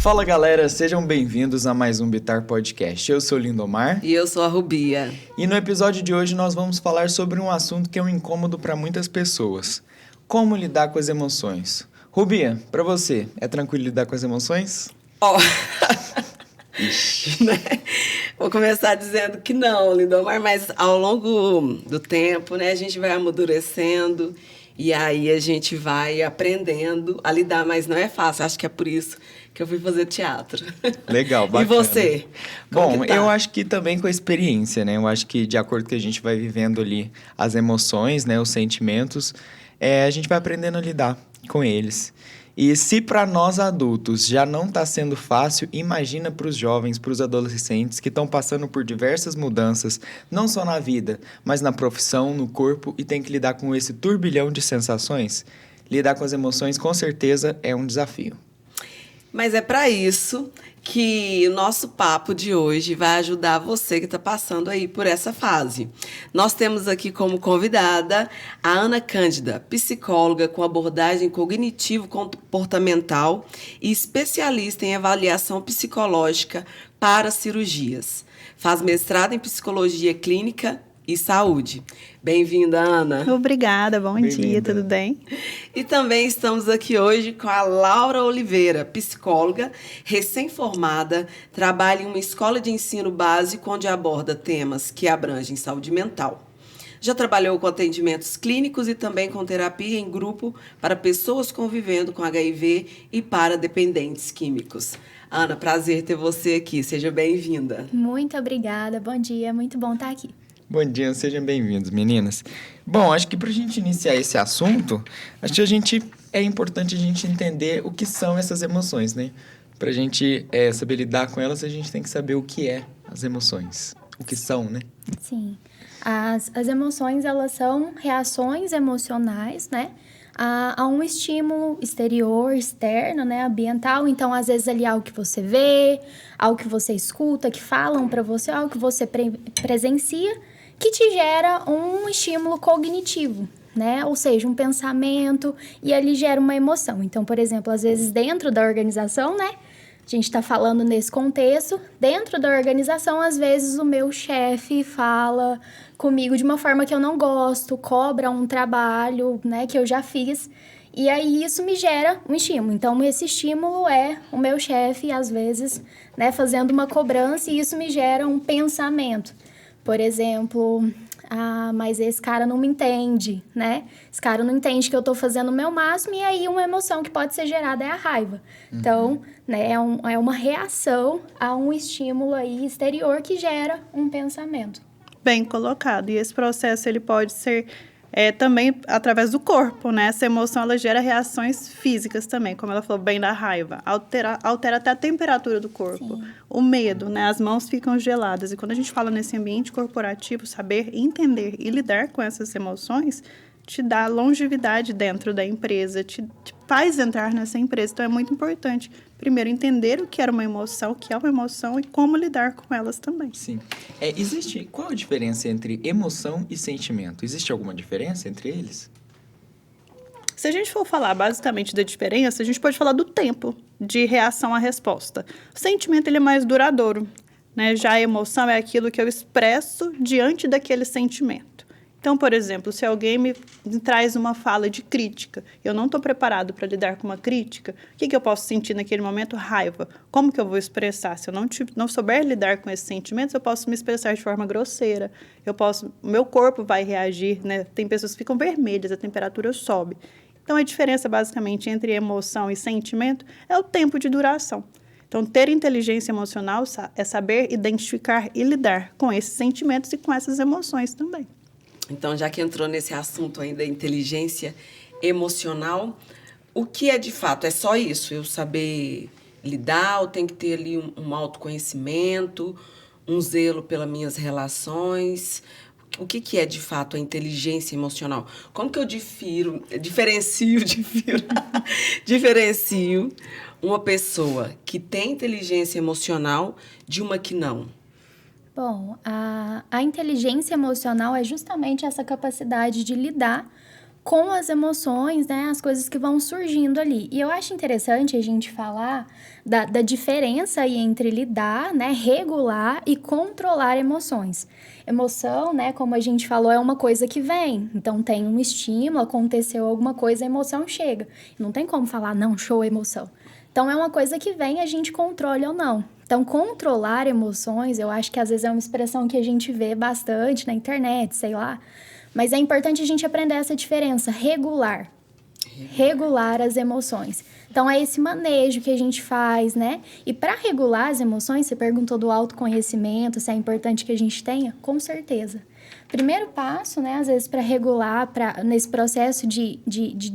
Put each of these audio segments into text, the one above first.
Fala galera, sejam bem-vindos a mais um Bitar Podcast. Eu sou o Lindomar. E eu sou a Rubia. E no episódio de hoje nós vamos falar sobre um assunto que é um incômodo para muitas pessoas. Como lidar com as emoções. Rubia, para você, é tranquilo lidar com as emoções? Né? Vou começar dizendo que não, Lindomar, mas ao longo do tempo, né, a gente vai amadurecendo e aí a gente vai aprendendo a lidar, mas não é fácil. Acho que é por isso que eu fui fazer teatro. Legal, bacana. E você? Bom, eu acho que também com a experiência, né? Eu acho que de acordo com que a gente vai vivendo ali as emoções, né, os sentimentos, a gente vai aprendendo a lidar com eles. E se para nós adultos já não está sendo fácil, imagina para os jovens, para os adolescentes que estão passando por diversas mudanças, não só na vida, mas na profissão, no corpo, e tem que lidar com esse turbilhão de sensações. Lidar com as emoções, com certeza, é um desafio. Mas é para isso que o nosso papo de hoje vai ajudar você que está passando aí por essa fase. Nós temos aqui como convidada a Ana Cândida, psicóloga com abordagem cognitivo-comportamental e especialista em avaliação psicológica para cirurgias. Faz mestrado em psicologia clínica e saúde. Bem-vinda, Ana. Obrigada, bom dia, tudo bem? E também estamos aqui hoje com a Laura Oliveira, psicóloga, recém-formada, trabalha em uma escola de ensino básico onde aborda temas que abrangem saúde mental. Já trabalhou com atendimentos clínicos e também com terapia em grupo para pessoas convivendo com HIV e para dependentes químicos. Ana, prazer ter você aqui, seja bem-vinda. Muito obrigada, bom dia, muito bom estar aqui. Bom dia, sejam bem-vindos, meninas. Bom, acho que para a gente iniciar esse assunto, acho que é importante a gente entender o que são essas emoções, né? Para a gente saber lidar com elas, a gente tem que saber o que é as emoções, o que são, né? Sim, as emoções, elas são reações emocionais, né? A um estímulo exterior, externo, né, ambiental. Então, às vezes, ali algo que você vê, algo que você escuta, que falam para você, algo que você presencia, que te gera um estímulo cognitivo, né? Ou seja, um pensamento, e ali gera uma emoção. Então, por exemplo, às vezes dentro da organização, né? A gente está falando nesse contexto, dentro da organização, às vezes o meu chefe fala comigo de uma forma que eu não gosto, cobra um trabalho, né, que eu já fiz, e aí isso me gera um estímulo. Então, esse estímulo é o meu chefe, às vezes, né, fazendo uma cobrança, e isso me gera um pensamento. Por exemplo, mas esse cara não me entende, né? Esse cara não entende que eu tô fazendo o meu máximo, e aí uma emoção que pode ser gerada é a raiva. Então, né, é uma reação a um estímulo aí exterior que gera um pensamento. Bem colocado. E esse processo ele pode ser também através do corpo, né? Essa emoção ela gera reações físicas também, como ela falou bem da raiva. Altera até a temperatura do corpo. Sim. O medo, né? As mãos ficam geladas. E quando a gente fala nesse ambiente corporativo, saber entender e lidar com essas emoções te dá longevidade dentro da empresa, te faz entrar nessa empresa. Então, é muito importante, primeiro, entender o que era uma emoção, o que é uma emoção e como lidar com elas também. Sim. Qual a diferença entre emoção e sentimento? Existe alguma diferença entre eles? Se a gente for falar basicamente da diferença, a gente pode falar do tempo de reação à resposta. O sentimento ele é mais duradouro, né? Já a emoção é aquilo que eu expresso diante daquele sentimento. Então, por exemplo, se alguém me traz uma fala de crítica, eu não estou preparado para lidar com uma crítica, o que eu posso sentir naquele momento? Raiva. Como que eu vou expressar? Se eu não souber lidar com esses sentimentos, eu posso me expressar de forma grosseira, o meu corpo vai reagir, né? Tem pessoas que ficam vermelhas, a temperatura sobe. Então, a diferença, basicamente, entre emoção e sentimento é o tempo de duração. Então, ter inteligência emocional é saber identificar e lidar com esses sentimentos e com essas emoções também. Então, já que entrou nesse assunto ainda, inteligência emocional, o que é de fato? É só isso? Eu saber lidar, ou tem que ter ali um autoconhecimento, um zelo pelas minhas relações? O que é de fato a inteligência emocional? Como que eu diferencio uma pessoa que tem inteligência emocional de uma que não? Bom, a inteligência emocional é justamente essa capacidade de lidar com as emoções, né, as coisas que vão surgindo ali. E eu acho interessante a gente falar da diferença aí entre lidar, né, regular e controlar emoções. Emoção, né, como a gente falou, é uma coisa que vem. Então, tem um estímulo, aconteceu alguma coisa, a emoção chega. Não tem como falar, não, show emoção. Então, é uma coisa que vem, a gente controla ou não. Então, controlar emoções, eu acho que às vezes é uma expressão que a gente vê bastante na internet, sei lá. Mas é importante a gente aprender essa diferença, regular as emoções. Então, é esse manejo que a gente faz, né? E para regular as emoções, você perguntou do autoconhecimento, se é importante que a gente tenha? Com certeza. Primeiro passo, né, às vezes, para regular, nesse processo de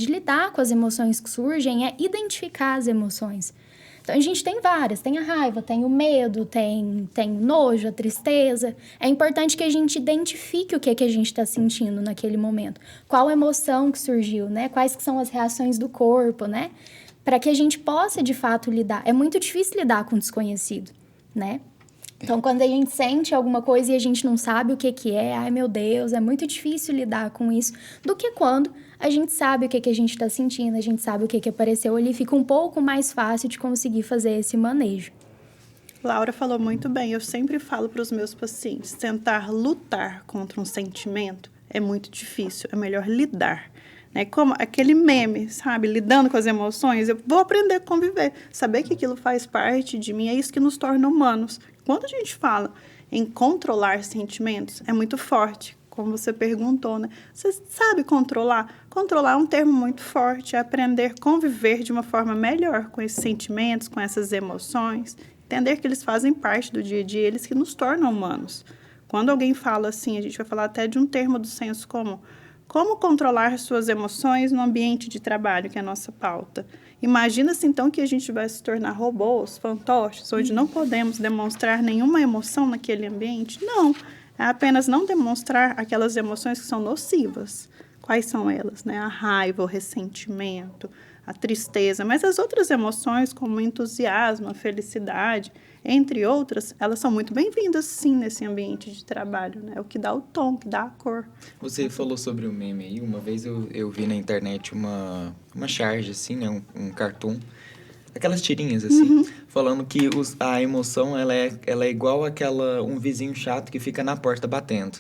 lidar com as emoções que surgem, é identificar as emoções. Então, a gente tem várias, tem a raiva, tem o medo, tem o nojo, a tristeza. É importante que a gente identifique o que a gente está sentindo naquele momento. Qual emoção que surgiu, né? Quais que são as reações do corpo, né? Para que a gente possa, de fato, lidar. É muito difícil lidar com o desconhecido, né? Então, quando a gente sente alguma coisa e a gente não sabe o que é, ai meu Deus, é muito difícil lidar com isso, do que quando a gente sabe o que a gente está sentindo, a gente sabe o que apareceu ali, fica um pouco mais fácil de conseguir fazer esse manejo. Laura falou muito bem, eu sempre falo para os meus pacientes, tentar lutar contra um sentimento é muito difícil, é melhor lidar. Né? Como aquele meme, sabe? Lidando com as emoções, eu vou aprender a conviver, saber que aquilo faz parte de mim, é isso que nos torna humanos. Quando a gente fala em controlar sentimentos, é muito forte, como você perguntou, né? Você sabe controlar? Controlar é um termo muito forte, é aprender a conviver de uma forma melhor com esses sentimentos, com essas emoções, entender que eles fazem parte do dia a dia, eles que nos tornam humanos. Quando alguém fala assim, a gente vai falar até de um termo do senso comum. Como controlar suas emoções no ambiente de trabalho, que é a nossa pauta. Imagina-se, então, que a gente vai se tornar robôs, fantoches, onde não podemos demonstrar nenhuma emoção naquele ambiente? Não, é apenas não demonstrar aquelas emoções que são nocivas. Quais são elas? Né? A raiva, o ressentimento, a tristeza, mas as outras emoções, como o entusiasmo, a felicidade, entre outras, elas são muito bem-vindas, sim, nesse ambiente de trabalho, né? É o que dá o tom, que dá a cor. Você falou sobre o meme aí. Uma vez eu vi na internet uma charge, assim, né? Um cartoon. Aquelas tirinhas, assim. Falando que a emoção, ela é igual um vizinho chato que fica na porta batendo.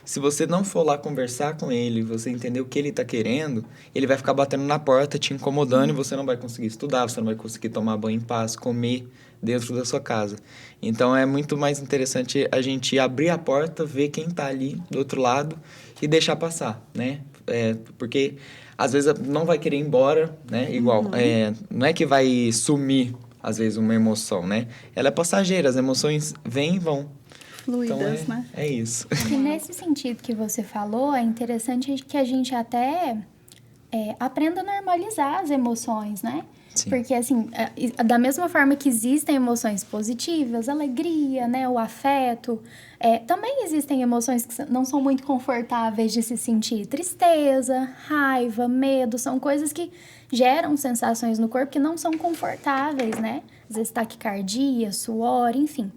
Se você não for lá conversar com ele, você entender o que ele tá querendo, ele vai ficar batendo na porta, te incomodando, e você não vai conseguir estudar, você não vai conseguir tomar banho em paz, comer dentro da sua casa. Então, é muito mais interessante a gente abrir a porta, ver quem tá ali do outro lado e deixar passar, né? Porque, às vezes, não vai querer ir embora, né? Igual, não é que vai sumir, às vezes, uma emoção, né? Ela é passageira, as emoções vêm e vão. Fluidas, então, né? É isso. E nesse sentido que você falou, é interessante que a gente até aprenda a normalizar as emoções, né? Sim. Porque, assim, da mesma forma que existem emoções positivas, alegria, né? O afeto, também existem emoções que não são muito confortáveis de se sentir. Tristeza, raiva, medo, são coisas que geram sensações no corpo que não são confortáveis, né? Às vezes taquicardia, suor, enfim.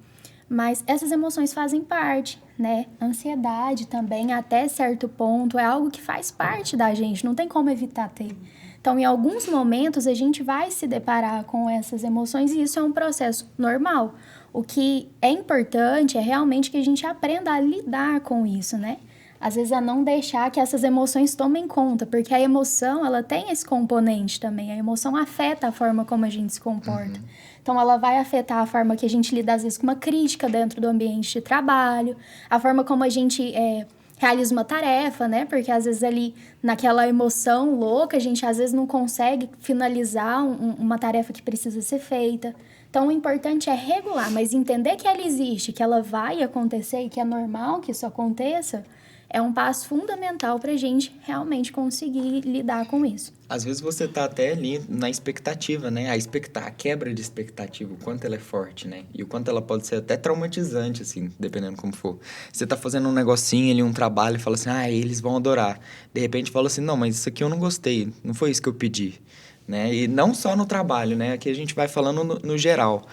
Mas essas emoções fazem parte, né? Ansiedade também, até certo ponto, é algo que faz parte da gente, não tem como evitar ter. Então, em alguns momentos, a gente vai se deparar com essas emoções e isso é um processo normal. O que é importante é realmente que a gente aprenda a lidar com isso, né? Às vezes, a não deixar que essas emoções tomem conta, porque a emoção, ela tem esse componente também. A emoção afeta a forma como a gente se comporta. Então, ela vai afetar a forma que a gente lida, às vezes, com uma crítica dentro do ambiente de trabalho, a forma como a gente realiza uma tarefa, né? Porque, às vezes, ali, naquela emoção louca, a gente, às vezes, não consegue finalizar uma tarefa que precisa ser feita. Então, o importante é regular, mas entender que ela existe, que ela vai acontecer e que é normal que isso aconteça, é um passo fundamental para a gente realmente conseguir lidar com isso. Às vezes você tá até ali na expectativa, né? A quebra de expectativa, o quanto ela é forte, né? E o quanto ela pode ser até traumatizante, assim, dependendo como for. Você tá fazendo um negocinho ali, um trabalho, e fala assim, eles vão adorar. De repente fala assim, não, mas isso aqui eu não gostei, não foi isso que eu pedi, né? E não só no trabalho, né? Aqui a gente vai falando no geral.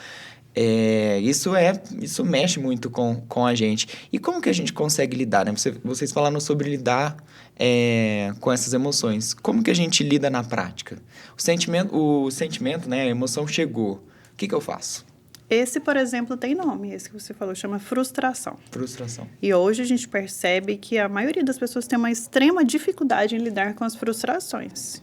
Isso mexe muito com a gente. E como que a gente consegue lidar, né? Vocês falaram sobre lidar com essas emoções. Como que a gente lida na prática? O sentimento, né? A emoção chegou. O que eu faço? Esse, por exemplo, tem nome. Esse que você falou chama frustração. Frustração. E hoje a gente percebe que a maioria das pessoas tem uma extrema dificuldade em lidar com as frustrações.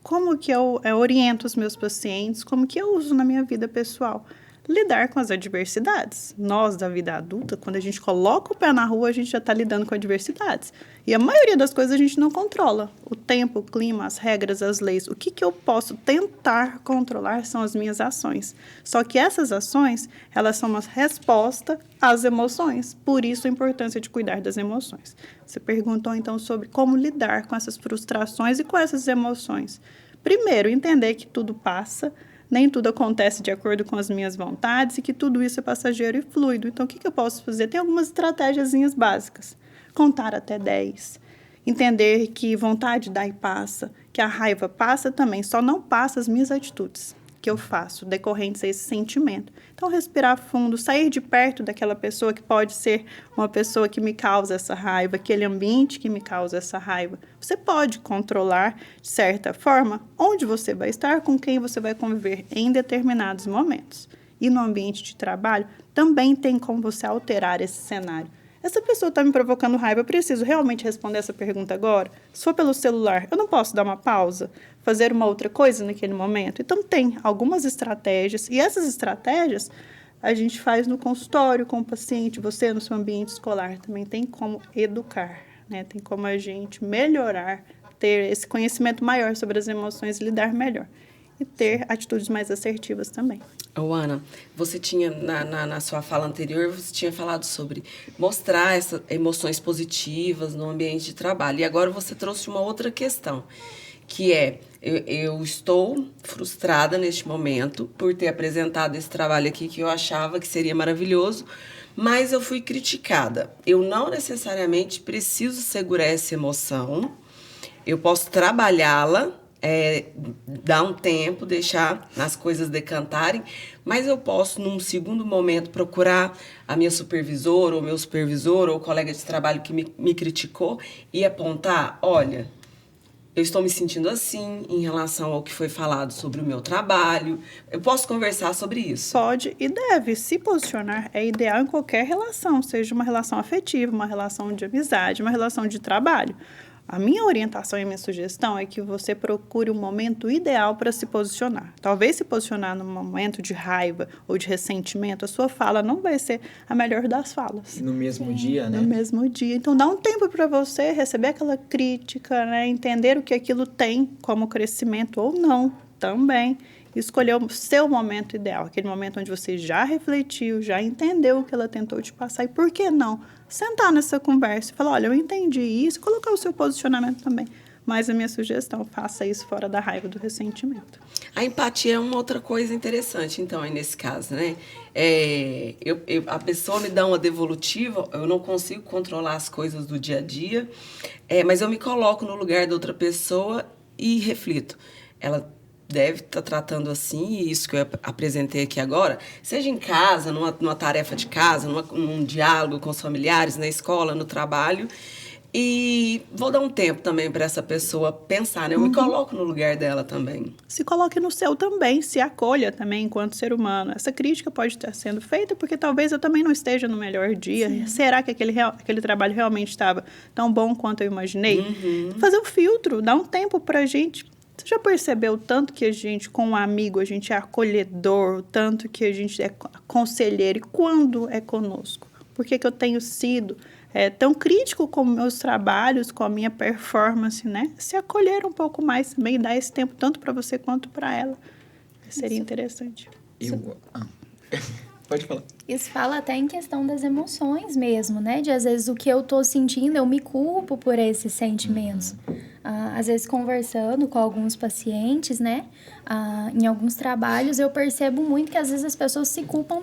Como que eu oriento os meus pacientes? Como que eu uso na minha vida pessoal? Lidar com as adversidades. Nós, da vida adulta, quando a gente coloca o pé na rua, a gente já está lidando com adversidades. E a maioria das coisas a gente não controla. O tempo, o clima, as regras, as leis. O que eu posso tentar controlar são as minhas ações. Só que essas ações, elas são uma resposta às emoções. Por isso a importância de cuidar das emoções. Você perguntou, então, sobre como lidar com essas frustrações e com essas emoções. Primeiro, entender que tudo passa. Nem tudo acontece de acordo com as minhas vontades e que tudo isso é passageiro e fluido. Então, o que eu posso fazer? Tem algumas estratégiazinhas básicas. Contar até 10. Entender que vontade dá e passa. Que a raiva passa também. Só não passa as minhas atitudes que eu faço decorrentes a esse sentimento. Então, respirar fundo, sair de perto daquela pessoa que pode ser uma pessoa que me causa essa raiva, aquele ambiente que me causa essa raiva. Você pode controlar, de certa forma, onde você vai estar, com quem você vai conviver em determinados momentos. E no ambiente de trabalho, também tem como você alterar esse cenário. Essa pessoa está me provocando raiva, eu preciso realmente responder essa pergunta agora? Se for pelo celular, eu não posso dar uma pausa? Fazer uma outra coisa naquele momento? Então, tem algumas estratégias, e essas estratégias a gente faz no consultório com o paciente, você no seu ambiente escolar também tem como educar, né? Tem como a gente melhorar, ter esse conhecimento maior sobre as emoções e lidar melhor. E ter atitudes mais assertivas também. Ana, você tinha, na sua fala anterior, você tinha falado sobre mostrar essas emoções positivas no ambiente de trabalho. E agora você trouxe uma outra questão, que é, eu estou frustrada neste momento por ter apresentado esse trabalho aqui que eu achava que seria maravilhoso, mas eu fui criticada. Eu não necessariamente preciso segurar essa emoção, eu posso trabalhá-la, dar um tempo, deixar as coisas decantarem, mas eu posso, num segundo momento, procurar a minha supervisora, ou meu supervisor, ou o colega de trabalho que me criticou e apontar, olha, eu estou me sentindo assim em relação ao que foi falado sobre o meu trabalho. Eu posso conversar sobre isso? Pode e deve. Se posicionar é ideal em qualquer relação, seja uma relação afetiva, uma relação de amizade, uma relação de trabalho. A minha orientação e a minha sugestão é que você procure um momento ideal para se posicionar. Talvez se posicionar num momento de raiva ou de ressentimento, a sua fala não vai ser a melhor das falas. No mesmo dia, né? No mesmo dia. Então, dá um tempo para você receber aquela crítica, né? Entender o que aquilo tem como crescimento ou não também. Escolher o seu momento ideal, aquele momento onde você já refletiu, já entendeu o que ela tentou te passar e por que não sentar nessa conversa e falar, olha, eu entendi isso, colocar o seu posicionamento também. Mas a minha sugestão, faça isso fora da raiva, do ressentimento. A empatia é uma outra coisa interessante, então, aí nesse caso, né? A pessoa me dá uma devolutiva, eu não consigo controlar as coisas do dia a dia, mas eu me coloco no lugar da outra pessoa e reflito. Ela deve estar tratando assim, e isso que eu apresentei aqui agora, seja em casa, numa tarefa de casa, num diálogo com os familiares, na escola, no trabalho. E vou dar um tempo também para essa pessoa pensar, né? Eu me coloco no lugar dela também. Se coloque no seu também, se acolha também enquanto ser humano. Essa crítica pode estar sendo feita porque talvez eu também não esteja no melhor dia. Sim. Será que aquele trabalho realmente estava tão bom quanto eu imaginei? Fazer o filtro, dar um tempo para a gente. Você já percebeu o tanto que a gente, com um amigo, a gente é acolhedor, o tanto que a gente é conselheiro e quando é conosco? Por que eu tenho sido tão crítico com meus trabalhos, com a minha performance, né? Se acolher um pouco mais também, dar esse tempo tanto para você quanto para ela. Seria interessante. Pode falar. Isso fala até em questão das emoções mesmo, né? De às vezes o que eu tô sentindo, eu me culpo por esses sentimentos. Às vezes conversando com alguns pacientes, né? Em alguns trabalhos eu percebo muito que às vezes as pessoas se culpam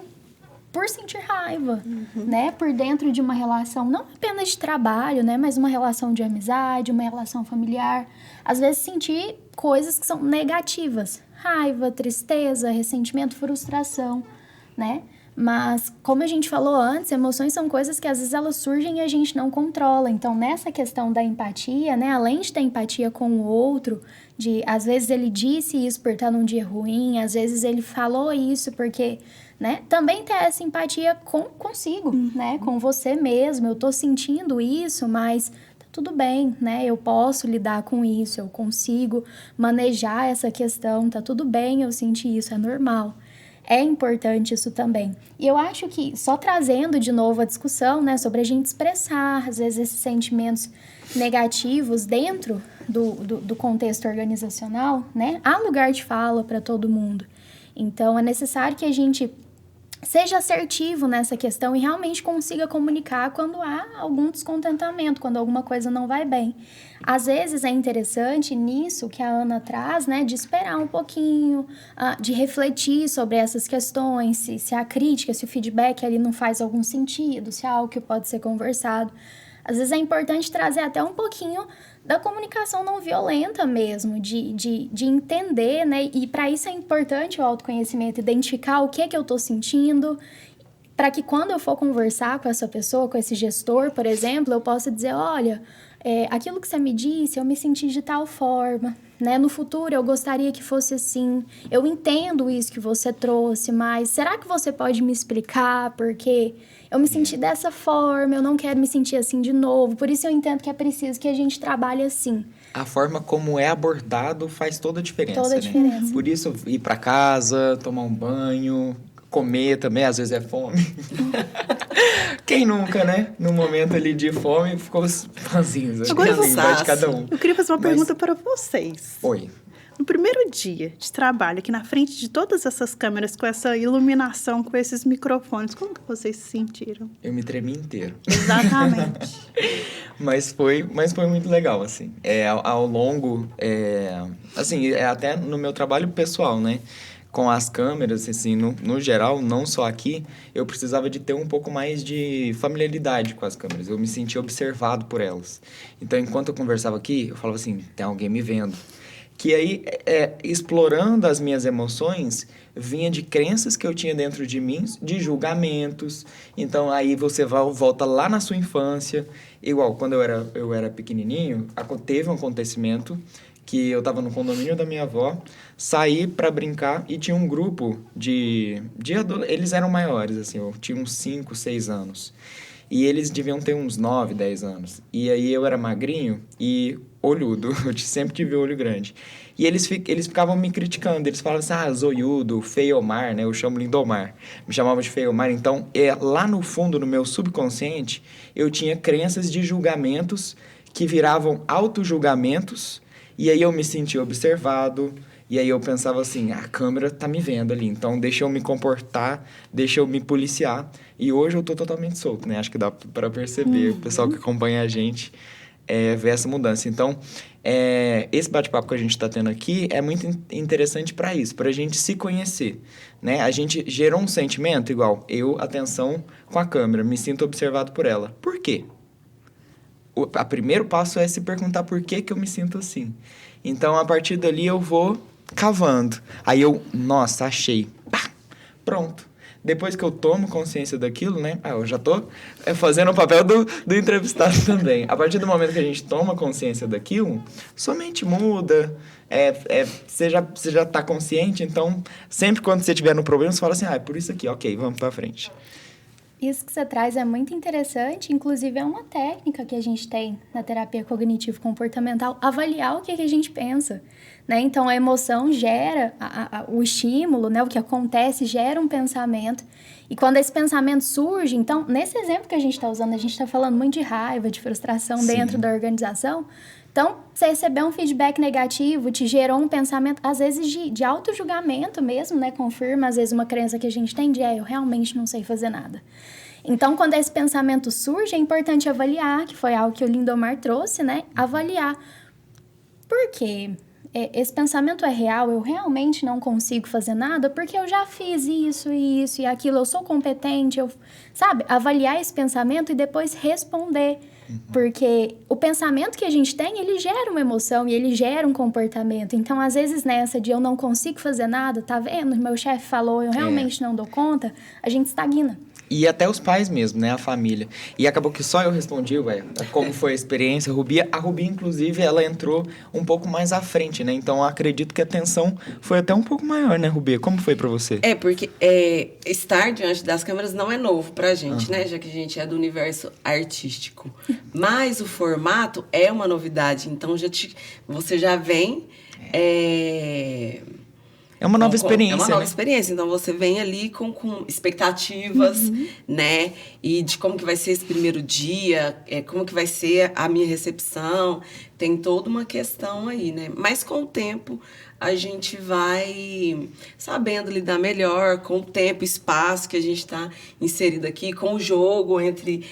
por sentir raiva, né? Por dentro de uma relação, não apenas de trabalho, né? Mas uma relação de amizade, uma relação familiar. Às vezes sentir coisas que são negativas. Raiva, tristeza, ressentimento, frustração. né? Mas, como a gente falou antes, emoções são coisas que às vezes elas surgem e a gente não controla. Então, nessa questão da empatia, né? Além de ter empatia com o outro, às vezes ele disse isso por estar num dia ruim, às vezes ele falou isso porque, né? Também ter essa empatia consigo, né? Com você mesmo. Eu tô sentindo isso, mas tá tudo bem, né? Eu posso lidar com isso, eu consigo manejar essa questão, tá tudo bem eu sentir isso, é normal. É importante isso também. E eu acho que, só trazendo de novo a discussão, né, sobre a gente expressar, às vezes, esses sentimentos negativos dentro do contexto organizacional, né, há lugar de fala para todo mundo. Então, é necessário que a gente seja assertivo nessa questão e realmente consiga comunicar quando há algum descontentamento, quando alguma coisa não vai bem. Às vezes é interessante nisso que a Ana traz, né, de esperar um pouquinho, de refletir sobre essas questões, se a crítica, se o feedback ali não faz algum sentido, se é algo que pode ser conversado. Às vezes é importante trazer até um pouquinho da comunicação não violenta mesmo, de entender, né? E para isso é importante o autoconhecimento, identificar o que é que eu estou sentindo, para que quando eu for conversar com essa pessoa, com esse gestor, por exemplo, eu possa dizer, olha, aquilo que você me disse, eu me senti de tal forma, né? No futuro eu gostaria que fosse assim, eu entendo isso que você trouxe, mas será que você pode me explicar porque eu me senti dessa forma, eu não quero me sentir assim de novo, por isso eu entendo que é preciso que a gente trabalhe assim. A forma como é abordado faz toda a diferença, Toda a diferença. Né? Por isso, ir para casa, tomar um banho, comer também, às vezes é fome. Quem nunca, né? No momento ali de fome, ficou ranzinza. Agora Assim, vai de cada um. Eu queria fazer uma pergunta para vocês. Oi. No primeiro dia de trabalho, aqui na frente de todas essas câmeras, com essa iluminação, com esses microfones, como que vocês se sentiram? Eu me tremi inteiro. Exatamente. Mas foi muito legal, assim. Ao longo, assim, até no meu trabalho pessoal, né? Com as câmeras, assim, no geral, não só aqui, eu precisava de ter um pouco mais de familiaridade com as câmeras. Eu me sentia observado por elas. Então, enquanto eu conversava aqui, eu falava assim, tem alguém me vendo. Que aí, explorando as minhas emoções, vinha de crenças que eu tinha dentro de mim, de julgamentos. Então, aí você volta lá na sua infância. Igual, quando eu era pequenininho, teve um acontecimento que eu estava no condomínio da minha avó, saí para brincar e tinha um grupo de eles eram maiores, assim, eu tinha uns 5, 6 anos. E eles deviam ter uns 9, 10 anos. E aí eu era magrinho e olhudo, eu sempre tive olho grande. E eles ficavam me criticando, eles falavam assim, zoiudo, feiomar, né? Eu chamo Lindomar. Me chamavam de feiomar. Então, lá no fundo, no meu subconsciente, eu tinha crenças de julgamentos que viravam auto-julgamentos. E aí eu me sentia observado, e aí eu pensava assim, a câmera tá me vendo ali, então deixa eu me comportar, deixa eu me policiar. E hoje eu tô totalmente solto, né? Acho que dá para perceber, o pessoal que acompanha a gente vê essa mudança. Então, esse bate-papo que a gente está tendo aqui é muito interessante para isso, para a gente se conhecer, né? A gente gerou um sentimento igual, atenção com a câmera, me sinto observado por ela. Por quê? O primeiro passo é se perguntar por que eu me sinto assim. Então, a partir dali, eu vou cavando. Aí nossa, achei. Pá, pronto. Depois que eu tomo consciência daquilo, né? Eu já tô fazendo o papel do entrevistado também. A partir do momento que a gente toma consciência daquilo, sua mente muda. Você já tá consciente, então, sempre quando você tiver no problema, você fala assim, é por isso aqui, ok, vamos pra frente. Isso que você traz é muito interessante, inclusive é uma técnica que a gente tem na terapia cognitivo-comportamental, avaliar o que a gente pensa, né? Então, a emoção gera o estímulo, né? O que acontece gera um pensamento, e quando esse pensamento surge, então, nesse exemplo que a gente está usando, a gente está falando muito de raiva, de frustração dentro da organização. Então, você recebeu um feedback negativo, te gerou um pensamento, às vezes, de auto-julgamento mesmo, né? Confirma, às vezes, uma crença que a gente tem de, eu realmente não sei fazer nada. Então, quando esse pensamento surge, é importante avaliar, que foi algo que o Lindomar trouxe, né? Avaliar. Por quê? esse pensamento é real, eu realmente não consigo fazer nada porque eu já fiz isso e isso e aquilo, eu sou competente, sabe? Avaliar esse pensamento e depois responder. Porque o pensamento que a gente tem, ele gera uma emoção e ele gera um comportamento. Então, às vezes, nessa de eu não consigo fazer nada, tá vendo? Meu chefe falou, eu realmente não dou conta, a gente estagna. E até os pais mesmo, né? A família. E acabou que só eu respondi, ué, como foi a experiência. A Rubi, inclusive, ela entrou um pouco mais à frente, né? Então, eu acredito que a tensão foi até um pouco maior, né, Rubi? Como foi pra você? Porque estar diante das câmeras não é novo pra gente, né? Já que a gente é do universo artístico. Mas o formato é uma novidade. Então, você já vem... É uma nova experiência, É uma nova né? experiência. Então, você vem ali com expectativas, né? E de como que vai ser esse primeiro dia, como que vai ser a minha recepção. Tem toda uma questão aí, né? Mas com o tempo, a gente vai sabendo lidar melhor com o tempo, espaço que a gente está inserido aqui, com o jogo entre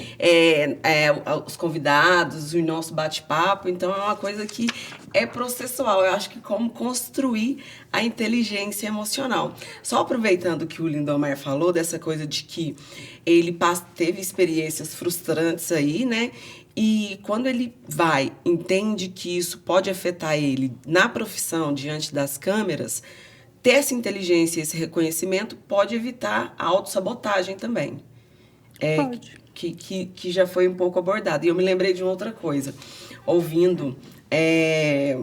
os convidados, o nosso bate-papo. Então, é uma coisa que é processual. Eu acho que como construir a inteligência emocional. Só aproveitando que o Lindomar falou dessa coisa de que ele teve experiências frustrantes aí, né? E quando ele entende que isso pode afetar ele na profissão, diante das câmeras, ter essa inteligência e esse reconhecimento pode evitar a autossabotagem também. Pode. Que já foi um pouco abordado. E eu me lembrei de uma outra coisa, ouvindo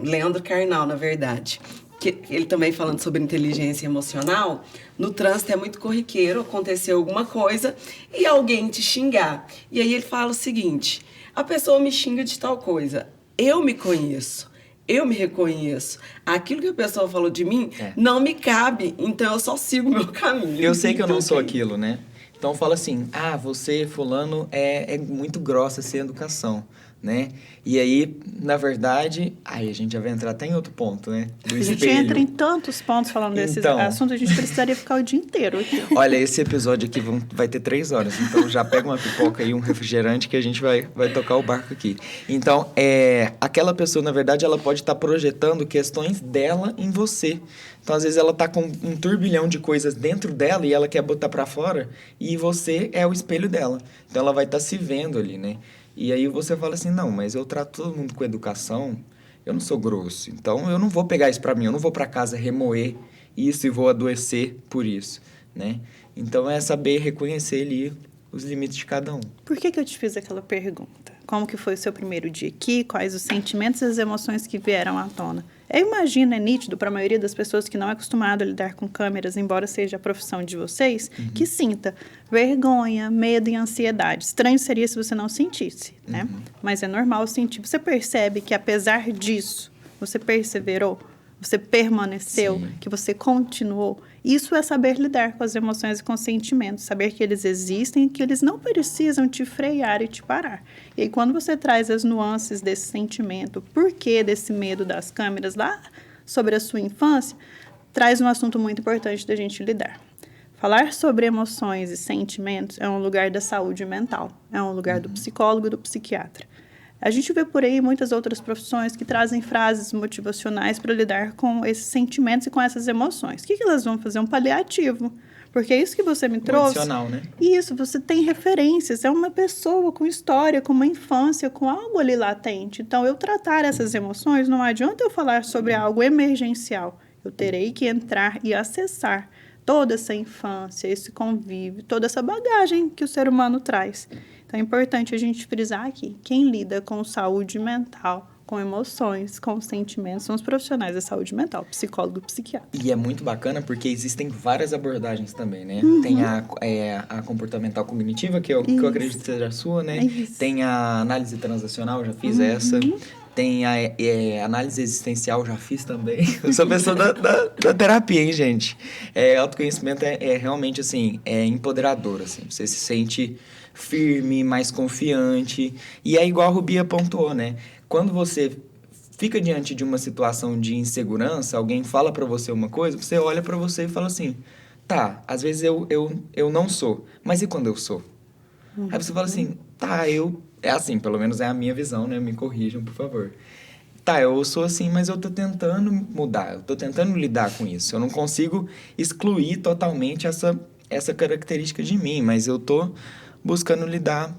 Leandro Carnal, na verdade. Que ele também falando sobre inteligência emocional. No trânsito é muito corriqueiro, aconteceu alguma coisa e alguém te xingar. E aí ele fala o seguinte... A pessoa me xinga de tal coisa. Eu me conheço. Eu me reconheço. Aquilo que a pessoa falou de mim não me cabe. Então, eu só sigo o meu caminho. Eu sei que eu não sou aquilo, né? Então, fala assim, você, fulano, é muito grossa sem educação, né? E aí, na verdade, a gente já vai entrar até em outro ponto, né? Do A gente entra em tantos pontos falando desses assuntos, a gente precisaria ficar o dia inteiro aqui. Olha, esse episódio aqui vai ter 3 horas, então já pega uma pipoca e um refrigerante que a gente vai tocar o barco aqui. Então, aquela pessoa, na verdade, ela pode estar projetando questões dela em você. Então, às vezes, ela tá com um turbilhão de coisas dentro dela e ela quer botar pra fora e você é o espelho dela. Então, ela vai estar se vendo ali, né? E aí você fala assim, não, mas eu trato todo mundo com educação, eu não sou grosso, então eu não vou pegar isso pra mim, eu não vou pra casa remoer isso e vou adoecer por isso, né? Então é saber reconhecer ali os limites de cada um. Por que eu te fiz aquela pergunta? Como que foi o seu primeiro dia aqui? Quais os sentimentos e as emoções que vieram à tona? Eu imagino, é nítido para a maioria das pessoas que não é acostumado a lidar com câmeras, embora seja a profissão de vocês, que sinta vergonha, medo e ansiedade. Estranho seria se você não sentisse, né? Mas é normal sentir. Você percebe que, apesar disso, você perseverou, você permaneceu, que você continuou. Isso é saber lidar com as emoções e com os sentimentos, saber que eles existem e que eles não precisam te frear e te parar. E aí, quando você traz as nuances desse sentimento, o porquê desse medo das câmeras lá sobre a sua infância, traz um assunto muito importante da gente lidar. Falar sobre emoções e sentimentos é um lugar da saúde mental, é um lugar do psicólogo e do psiquiatra. A gente vê por aí muitas outras profissões que trazem frases motivacionais para lidar com esses sentimentos e com essas emoções. O que elas vão fazer? Um paliativo. Porque é isso que você me trouxe. Adicional, né? Isso, você tem referências. É uma pessoa com história, com uma infância, com algo ali latente. Então, eu tratar essas emoções, não adianta eu falar sobre algo emergencial. Eu terei que entrar e acessar toda essa infância, esse convívio, toda essa bagagem que o ser humano traz. Então, é importante a gente frisar aqui, quem lida com saúde mental, com emoções, com sentimentos, são os profissionais da saúde mental, psicólogo e psiquiatra. E é muito bacana porque existem várias abordagens também, né? Tem a comportamental cognitiva, que eu acredito que seja a sua, né? Tem a análise transacional, já fiz essa. Tem a análise existencial, já fiz também. Eu sou pessoa da terapia, hein, gente? Autoconhecimento é realmente, assim, empoderador, assim. Você se sente firme, mais confiante. E é igual a Rubi apontou, né? Quando você fica diante de uma situação de insegurança, alguém fala pra você uma coisa, você olha pra você e fala assim, tá, às vezes eu não sou, mas e quando eu sou? Aí você fala assim, tá, é assim, pelo menos é a minha visão, né? Me corrijam, por favor. tá, eu sou assim, mas eu tô tentando mudar, eu tô tentando lidar com isso. Eu não consigo excluir totalmente essa característica de mim, mas eu tô buscando lidar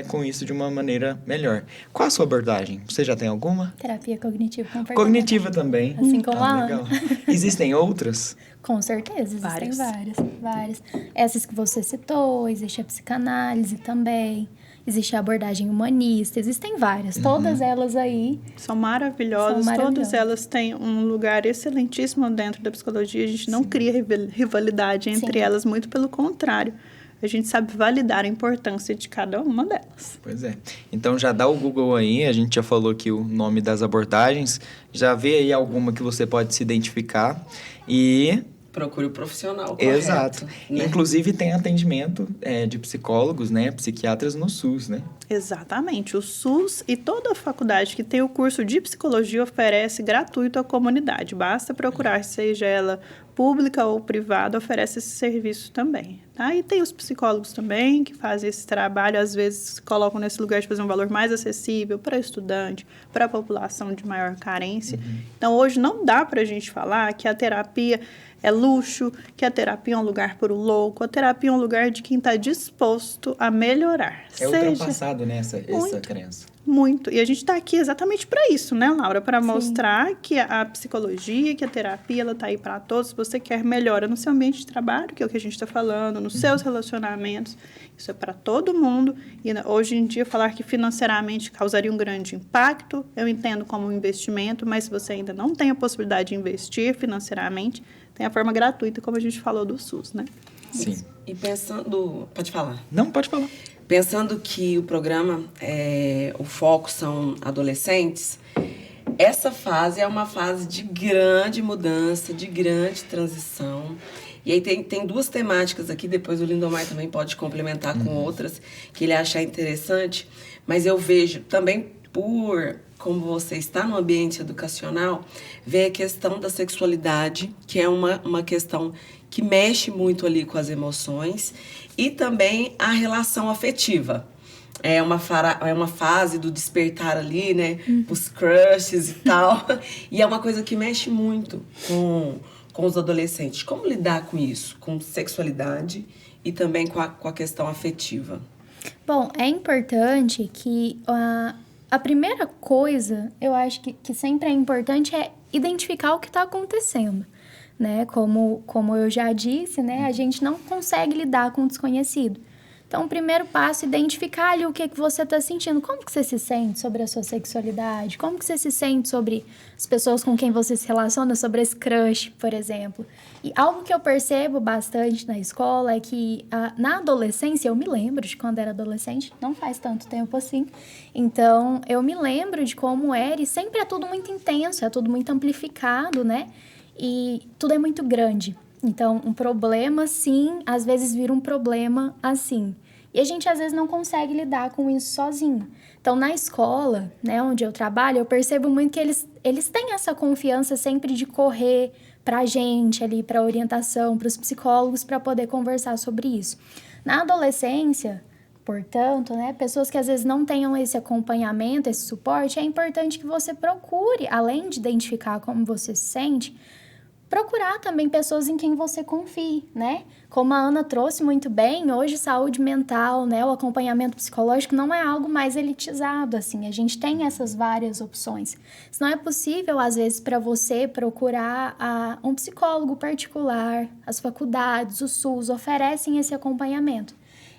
com isso de uma maneira melhor. Qual a sua abordagem? Você já tem alguma? Terapia cognitivo-comportamental. Cognitiva também. Assim como a Ana. Legal. Existem outras? Com certeza, existem Várias. várias. Essas que você citou, existe a psicanálise também, existe a abordagem humanista, existem várias. Todas elas aí São maravilhosas, todas elas têm um lugar excelentíssimo dentro da psicologia. A gente não cria rivalidade entre Sim. elas, muito pelo contrário. A gente sabe validar a importância de cada uma delas. Pois é. Então já dá o Google aí, a gente já falou aqui o nome das abordagens, já vê aí alguma que você pode se identificar e... Procure o profissional correto. Exato. Né? Inclusive tem atendimento de psicólogos, né, psiquiatras no SUS, né? Exatamente. O SUS e toda a faculdade que tem o curso de psicologia oferece gratuito à comunidade. Basta procurar, seja ela pública ou privada, oferece esse serviço também. Tá? E tem os psicólogos também que fazem esse trabalho, às vezes se colocam nesse lugar de fazer um valor mais acessível para estudante, para a população de maior carência. Então, hoje não dá para a gente falar que a terapia é luxo, que a terapia é um lugar para o louco, a terapia é um lugar de quem está disposto a melhorar. É ultrapassado, né, essa crença. Muito. E a gente está aqui exatamente para isso, né, Laura? Para mostrar que a psicologia, que a terapia, ela está aí para todos. Se você quer melhora no seu ambiente de trabalho, que é o que a gente está falando, nos seus relacionamentos, isso é para todo mundo. E hoje em dia, falar que financeiramente causaria um grande impacto, eu entendo como um investimento, mas se você ainda não tem a possibilidade de investir financeiramente, tem a forma gratuita, como a gente falou do SUS, né? Sim. E pensando... Pode falar. Não, pode falar. Pensando que o programa, o foco são adolescentes, essa fase é uma fase de grande mudança, de grande transição. E aí tem duas temáticas aqui, depois o Lindomar também pode complementar com outras, que ele achar interessante. Mas eu vejo também como você está no ambiente educacional, vê a questão da sexualidade, que é uma questão que mexe muito ali com as emoções, e também a relação afetiva. É uma fase do despertar ali, né? Os crushes e tal. E é uma coisa que mexe muito com os adolescentes. Como lidar com isso? Com sexualidade e também com a questão afetiva. Bom, é importante que a primeira coisa, eu acho que sempre é importante é identificar o que está acontecendo, né? Como eu já disse, né? A gente não consegue lidar com o desconhecido. Então, o primeiro passo é identificar ali o que você está sentindo. Como que você se sente sobre a sua sexualidade? Como que você se sente sobre as pessoas com quem você se relaciona, sobre esse crush, por exemplo? E algo que eu percebo bastante na escola é que na adolescência, eu me lembro de quando era adolescente, não faz tanto tempo assim. Então, eu me lembro de como era e sempre é tudo muito intenso, é tudo muito amplificado, né? E tudo é muito grande. Então, um problema, sim, às vezes vira um problema assim. E a gente, às vezes, não consegue lidar com isso sozinho. Então, na escola, né, onde eu trabalho, eu percebo muito que eles têm essa confiança sempre de correr pra gente ali, pra orientação, pros psicólogos, para poder conversar sobre isso. Na adolescência, portanto, né, pessoas que às vezes não tenham esse acompanhamento, esse suporte, é importante que você procure, além de identificar como você se sente, procurar também pessoas em quem você confie, né? Como a Ana trouxe muito bem, hoje saúde mental, né, o acompanhamento psicológico não é algo mais elitizado, assim, a gente tem essas várias opções. Se não é possível, às vezes, para você procurar um psicólogo particular, as faculdades, o SUS oferecem esse acompanhamento.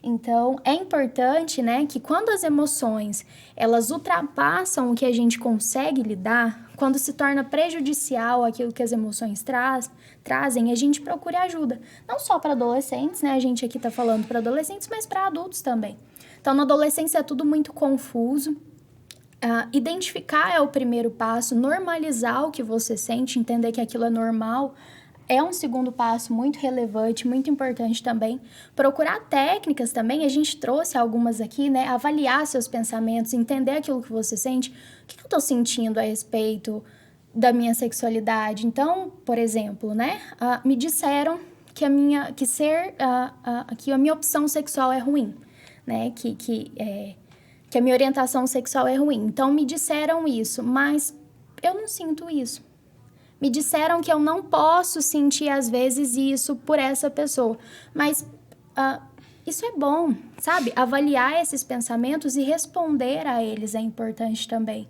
Então, é importante, né, que quando as emoções, elas ultrapassam o que a gente consegue lidar, quando se torna prejudicial aquilo que as emoções trazem, a gente procure ajuda. Não só para adolescentes, né, a gente aqui está falando para adolescentes, mas para adultos também. Então, na adolescência é tudo muito confuso. Identificar é o primeiro passo, normalizar o que você sente, entender que aquilo é normal, é um segundo passo muito relevante, muito importante também. Procurar técnicas também, a gente trouxe algumas aqui, né? Avaliar seus pensamentos, entender aquilo que você sente. O que eu tô sentindo a respeito da minha sexualidade? Então, por exemplo, né? Me disseram que a minha opção sexual é ruim, né? Que a minha orientação sexual é ruim. Então, me disseram isso, mas eu não sinto isso. Me disseram que eu não posso sentir, às vezes, isso por essa pessoa. Mas isso é bom, sabe? Avaliar esses pensamentos e responder a eles é importante também.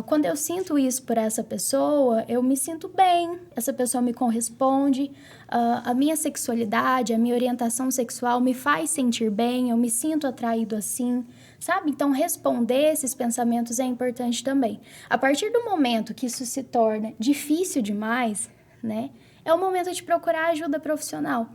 Quando eu sinto isso por essa pessoa, eu me sinto bem, essa pessoa me corresponde, a minha sexualidade, a minha orientação sexual me faz sentir bem, eu me sinto atraído assim, sabe? Então, responder esses pensamentos é importante também. A partir do momento que isso se torna difícil demais, né, é o momento de procurar ajuda profissional.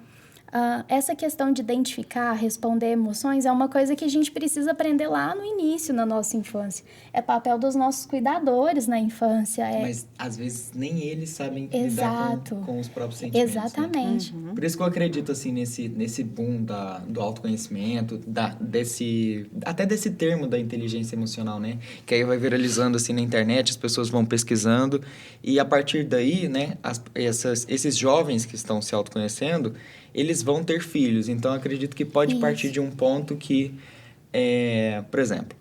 Essa questão de identificar, responder emoções é uma coisa que a gente precisa aprender lá no início, na nossa infância. É papel dos nossos cuidadores na infância. Mas, às vezes, nem eles sabem Exato. lidar com os próprios sentimentos. Exatamente. Né? Por isso que eu acredito, assim, nesse boom do autoconhecimento, até desse termo da inteligência emocional, né? Que aí vai viralizando, assim, na internet, as pessoas vão pesquisando. E, a partir daí, né, esses jovens que estão se autoconhecendo, eles vão ter filhos. Então, eu acredito que pode partir de um ponto que, por exemplo,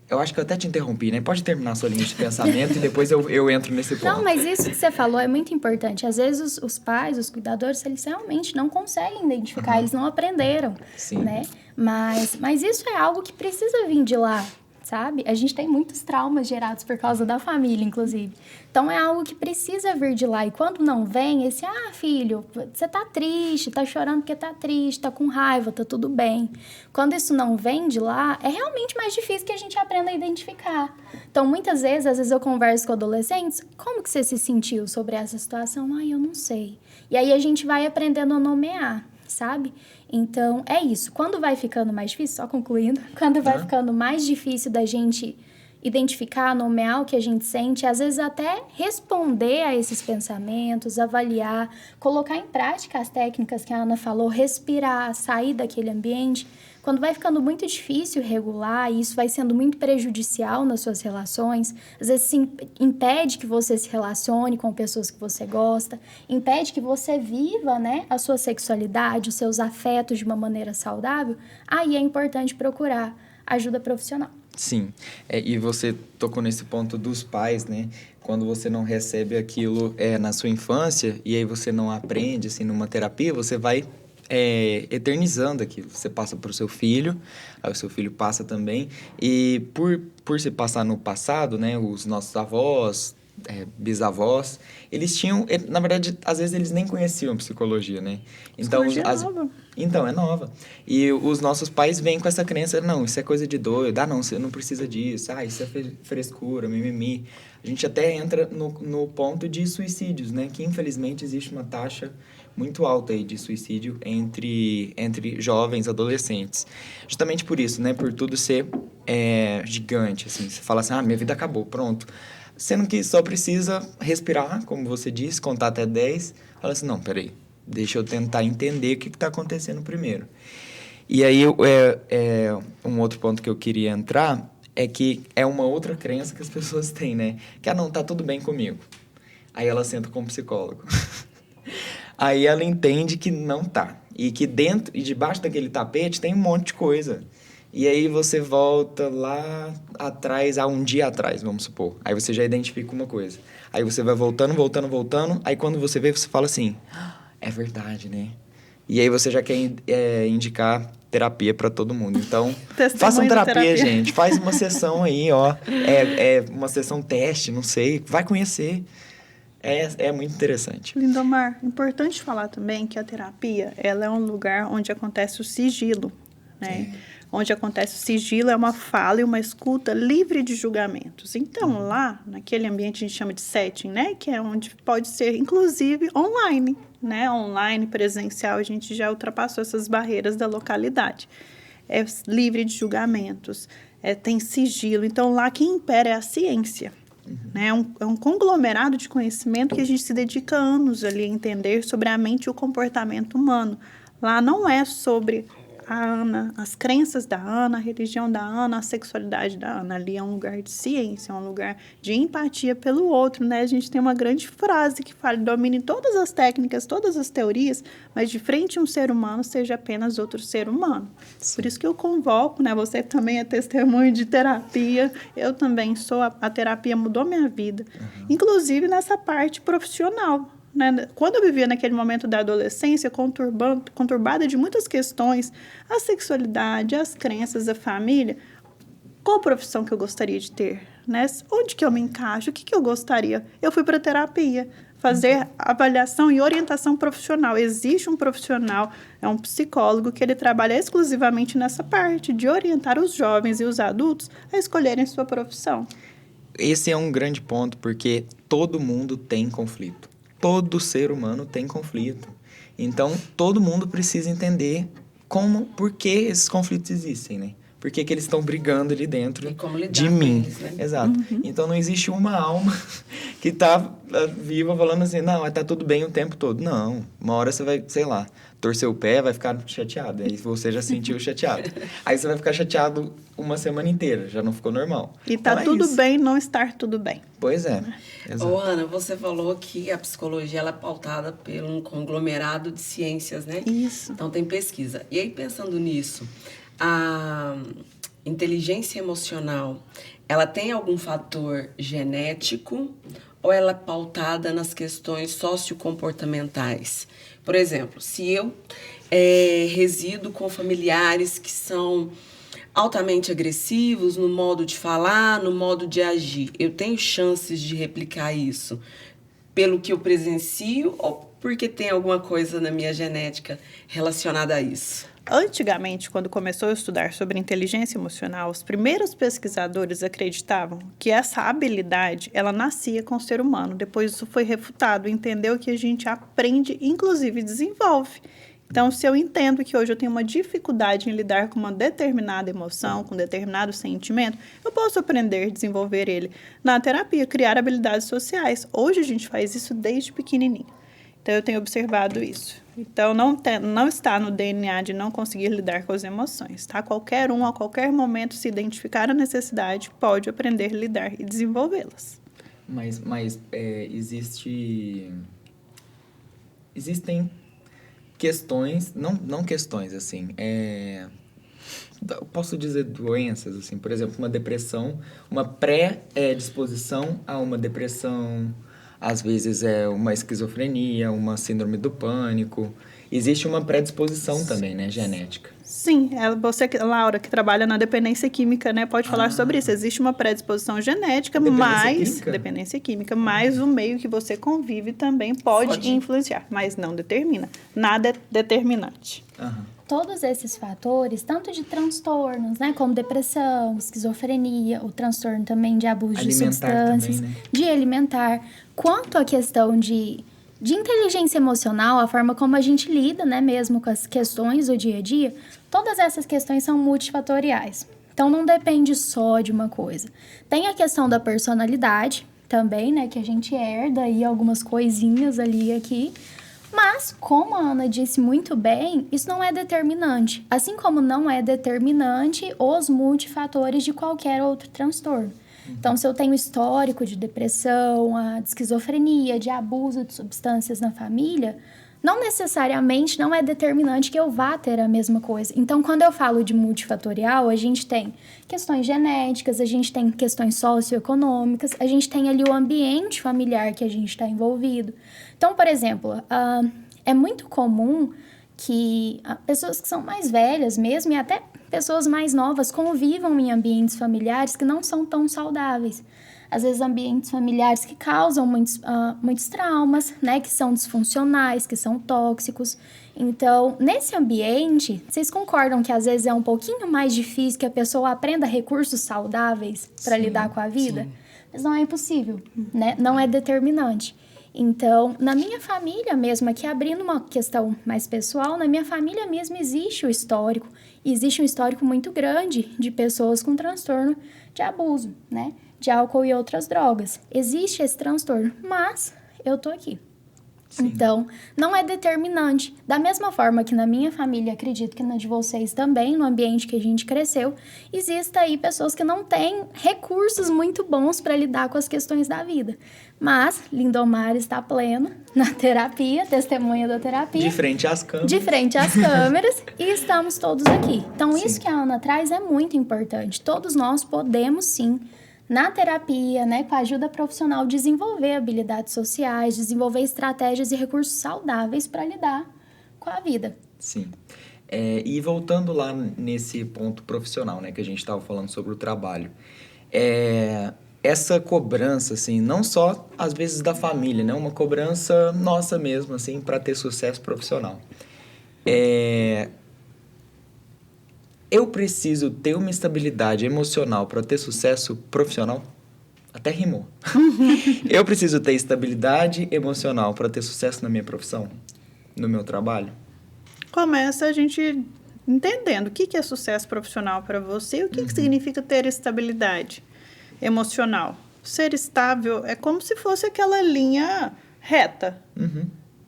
eu acho que eu até te interrompi, né? Pode terminar a sua linha de pensamento e depois eu entro nesse ponto. Não, mas isso que você falou é muito importante. Às vezes, os pais, os cuidadores, eles realmente não conseguem identificar, eles não aprenderam, né? Mas isso é algo que precisa vir de lá, sabe? A gente tem muitos traumas gerados por causa da família, inclusive. Então, é algo que precisa vir de lá. E quando não vem, filho, você tá triste, tá chorando porque tá triste, tá com raiva, tá tudo bem. Quando isso não vem de lá, é realmente mais difícil que a gente aprenda a identificar. Então, muitas vezes, às vezes eu converso com adolescentes, como que você se sentiu sobre essa situação? Eu não sei. E aí, a gente vai aprendendo a nomear, sabe? Então, é isso. Quando vai ficando mais difícil, só concluindo, quando vai ficando mais difícil da gente identificar, nomear o que a gente sente, às vezes até responder a esses pensamentos, avaliar, colocar em prática as técnicas que a Ana falou, respirar, sair daquele ambiente. Quando vai ficando muito difícil regular, e isso vai sendo muito prejudicial nas suas relações, às vezes impede que você se relacione com pessoas que você gosta, impede que você viva, né, a sua sexualidade, os seus afetos de uma maneira saudável, aí é importante procurar ajuda profissional. Sim, e você tocou nesse ponto dos pais, né? Quando você não recebe aquilo na sua infância e aí você não aprende, assim, numa terapia, você vai eternizando aquilo. Você passa para o seu filho, aí o seu filho passa também. E por se passar no passado, né? Os nossos avós, bisavós, eles tinham... Na verdade, às vezes eles nem conheciam psicologia, né? Então, Psicologia é nova. Então, é nova. E os nossos pais vêm com essa crença, não, isso é coisa de doido, não, você não precisa disso, isso é frescura, mimimi. A gente até entra no ponto de suicídios, né? Que, infelizmente, existe uma taxa muito alta aí de suicídio entre jovens, adolescentes. Justamente por isso, né? Por tudo ser gigante, assim. Você fala assim, minha vida acabou, pronto. Sendo que só precisa respirar, como você disse, contar até 10. Fala assim, não, peraí, deixa eu tentar entender o que está acontecendo primeiro. E aí, um outro ponto que eu queria entrar é que é uma outra crença que as pessoas têm, né? Que, não, tá tudo bem comigo. Aí ela senta com um psicólogo. Aí ela entende que não tá. E que dentro e debaixo daquele tapete tem um monte de coisa. E aí você volta lá atrás, um dia atrás, vamos supor. Aí você já identifica uma coisa. Aí você vai voltando. Aí quando você vê, você fala assim, é verdade, né? E aí você já quer indicar terapia para todo mundo. Então, façam terapia, gente. Faz uma sessão aí, ó. Uma sessão teste, não sei. Vai conhecer. É muito interessante. Lindomar, importante falar também que a terapia, ela é um lugar onde acontece o sigilo, né? Sim. Onde acontece o sigilo é uma fala e uma escuta livre de julgamentos. Então, lá, naquele ambiente a gente chama de setting, né? Que é onde pode ser, inclusive, online, né? Online, presencial, a gente já ultrapassou essas barreiras da localidade. É livre de julgamentos, tem sigilo. Então, lá quem impera é a ciência. Né? É um conglomerado de conhecimento que a gente se dedica anos ali a entender sobre a mente e o comportamento humano. Lá não é sobre a Ana, as crenças da Ana, a religião da Ana, a sexualidade da Ana. Ali é um lugar de ciência, é um lugar de empatia pelo outro, né? A gente tem uma grande frase que fala: domine todas as técnicas, todas as teorias, mas de frente a um ser humano, seja apenas outro ser humano. Sim. Por isso que eu convoco, né? Você também é testemunho de terapia, eu também sou, a terapia mudou minha vida. Inclusive nessa parte profissional, né? Quando eu vivia naquele momento da adolescência, conturbada de muitas questões, a sexualidade, as crenças, a família, qual profissão que eu gostaria de ter? Né? Onde que eu me encaixo? O que eu gostaria? Eu fui para a terapia, fazer avaliação e orientação profissional. Existe um profissional, é um psicólogo, que ele trabalha exclusivamente nessa parte de orientar os jovens e os adultos a escolherem sua profissão. Esse é um grande ponto, porque todo mundo tem conflito. Todo ser humano tem conflito. Então, todo mundo precisa entender por que esses conflitos existem, né? Por que eles estão brigando ali dentro E como lidar de com mim. eles, né? Exato. Então, não existe uma alma que tá viva falando assim, não, tá tudo bem o tempo todo. Não. Uma hora você vai, sei lá, torcer o pé, vai ficar chateado. Aí você já sentiu chateado. Aí você vai ficar chateado uma semana inteira. Já não ficou normal. E tá Então, tudo isso. bem não estar tudo bem. Pois é. Exato. Ô, Ana, você falou que a psicologia ela é pautada por um conglomerado de ciências, né? Isso. Então, tem pesquisa. E aí, pensando nisso, a inteligência emocional, ela tem algum fator genético ou ela é pautada nas questões sociocomportamentais? Por exemplo, se eu resido com familiares que são altamente agressivos no modo de falar, no modo de agir, eu tenho chances de replicar isso pelo que eu presencio ou porque tem alguma coisa na minha genética relacionada a isso? Antigamente, quando começou a estudar sobre inteligência emocional, os primeiros pesquisadores acreditavam que essa habilidade, ela nascia com o ser humano. Depois isso foi refutado, entendeu que a gente aprende, inclusive desenvolve. Então, se eu entendo que hoje eu tenho uma dificuldade em lidar com uma determinada emoção, com um determinado sentimento, eu posso aprender a desenvolver ele na terapia, criar habilidades sociais. Hoje a gente faz isso desde pequenininho. Então, eu tenho observado isso. Então, não está no DNA de não conseguir lidar com as emoções, tá? Qualquer um, a qualquer momento, se identificar a necessidade, pode aprender a lidar e desenvolvê-las. Mas existem questões, não questões, assim, eu posso dizer doenças, assim, por exemplo, uma depressão, uma pré-disposição a uma depressão, às vezes é uma esquizofrenia, uma síndrome do pânico. Existe uma predisposição também, né, genética. Sim, você, Laura, que trabalha na dependência química, né, pode falar sobre isso. Existe uma predisposição genética, dependência química, mas o meio que você convive também pode influenciar, mas não determina. Nada é determinante. Todos esses fatores, tanto de transtornos, né, como depressão, esquizofrenia, o transtorno também de abuso de substâncias, também, né? de alimentar, quanto à questão de inteligência emocional, a forma como a gente lida, né, mesmo com as questões do dia a dia, todas essas questões são multifatoriais. Então, não depende só de uma coisa. Tem a questão da personalidade também, né, que a gente herda aí algumas coisinhas ali e aqui. Mas, como a Ana disse muito bem, isso não é determinante. Assim como não é determinante os multifatores de qualquer outro transtorno. Então, se eu tenho histórico de depressão, de esquizofrenia, de abuso de substâncias na família, não necessariamente não é determinante que eu vá ter a mesma coisa. Então, quando eu falo de multifatorial, a gente tem questões genéticas, a gente tem questões socioeconômicas, a gente tem ali o ambiente familiar que a gente está envolvido. Então, por exemplo, é muito comum que pessoas que são mais velhas mesmo e até pessoas mais novas convivam em ambientes familiares que não são tão saudáveis. Às vezes, ambientes familiares que causam muitos traumas, né? Que são disfuncionais, que são tóxicos. Então, nesse ambiente, vocês concordam que às vezes é um pouquinho mais difícil que a pessoa aprenda recursos saudáveis para lidar com a vida? Sim. Mas não é impossível, né? Não é determinante. Então, na minha família mesmo, aqui abrindo uma questão mais pessoal, na minha família mesmo existe o histórico. Existe um histórico muito grande de pessoas com transtorno de abuso, né? De álcool e outras drogas. Existe esse transtorno, mas eu tô aqui. Sim. Então, não é determinante. Da mesma forma que na minha família, acredito que na de vocês também, no ambiente que a gente cresceu, existem aí pessoas que não têm recursos muito bons para lidar com as questões da vida. Mas Lindomar está plena na terapia, testemunha da terapia. De frente às câmeras. De frente às câmeras e estamos todos aqui. Então, Sim. isso que a Ana traz é muito importante. Todos nós podemos, sim, na terapia, né, com a ajuda profissional, desenvolver habilidades sociais, desenvolver estratégias e recursos saudáveis para lidar com a vida. Sim. E voltando lá nesse ponto profissional, né, que a gente estava falando sobre o trabalho. Essa cobrança, assim, não só às vezes da família, né, uma cobrança nossa mesmo, assim, para ter sucesso profissional. Eu preciso ter uma estabilidade emocional para ter sucesso profissional? Até rimou. Eu preciso ter estabilidade emocional para ter sucesso na minha profissão? No meu trabalho? Começa a gente entendendo o que é sucesso profissional para você e o que significa ter estabilidade emocional. Ser estável é como se fosse aquela linha reta.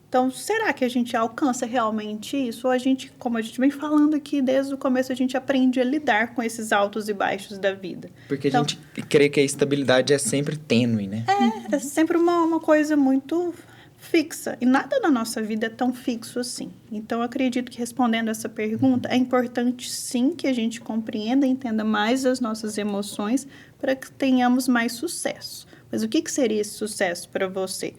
Então, será que a gente alcança realmente isso? Ou a gente, como a gente vem falando aqui desde o começo, a gente aprende a lidar com esses altos e baixos da vida? Porque então, a gente crê que a estabilidade é sempre tênue, né? É sempre uma coisa muito fixa. E nada na nossa vida é tão fixo assim. Então, eu acredito que respondendo essa pergunta, é importante sim que a gente compreenda e entenda mais as nossas emoções para que tenhamos mais sucesso. Mas o que seria esse sucesso para você?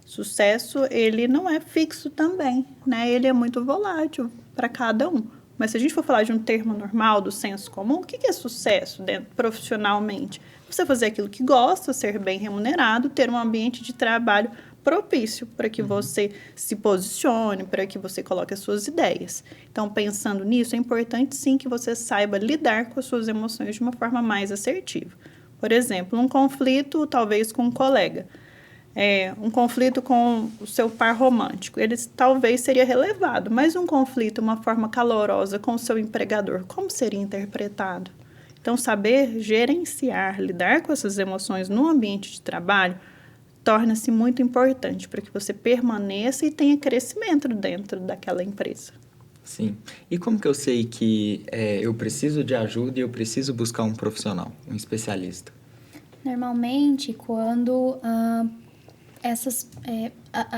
Sucesso, ele não é fixo também, né? Ele é muito volátil para cada um. Mas se a gente for falar de um termo normal, do senso comum, o que é sucesso profissionalmente? Você fazer aquilo que gosta, ser bem remunerado, ter um ambiente de trabalho propício para que você se posicione, para que você coloque as suas ideias. Então, pensando nisso, é importante sim que você saiba lidar com as suas emoções de uma forma mais assertiva. Por exemplo, um conflito talvez com um colega. Um conflito com o seu par romântico, ele talvez seria relevado, mas um conflito, uma forma calorosa com o seu empregador, como seria interpretado? Então, saber gerenciar, lidar com essas emoções no ambiente de trabalho, torna-se muito importante para que você permaneça e tenha crescimento dentro daquela empresa. Sim. E como que eu sei que eu preciso de ajuda e eu preciso buscar um profissional, um especialista? Normalmente, quando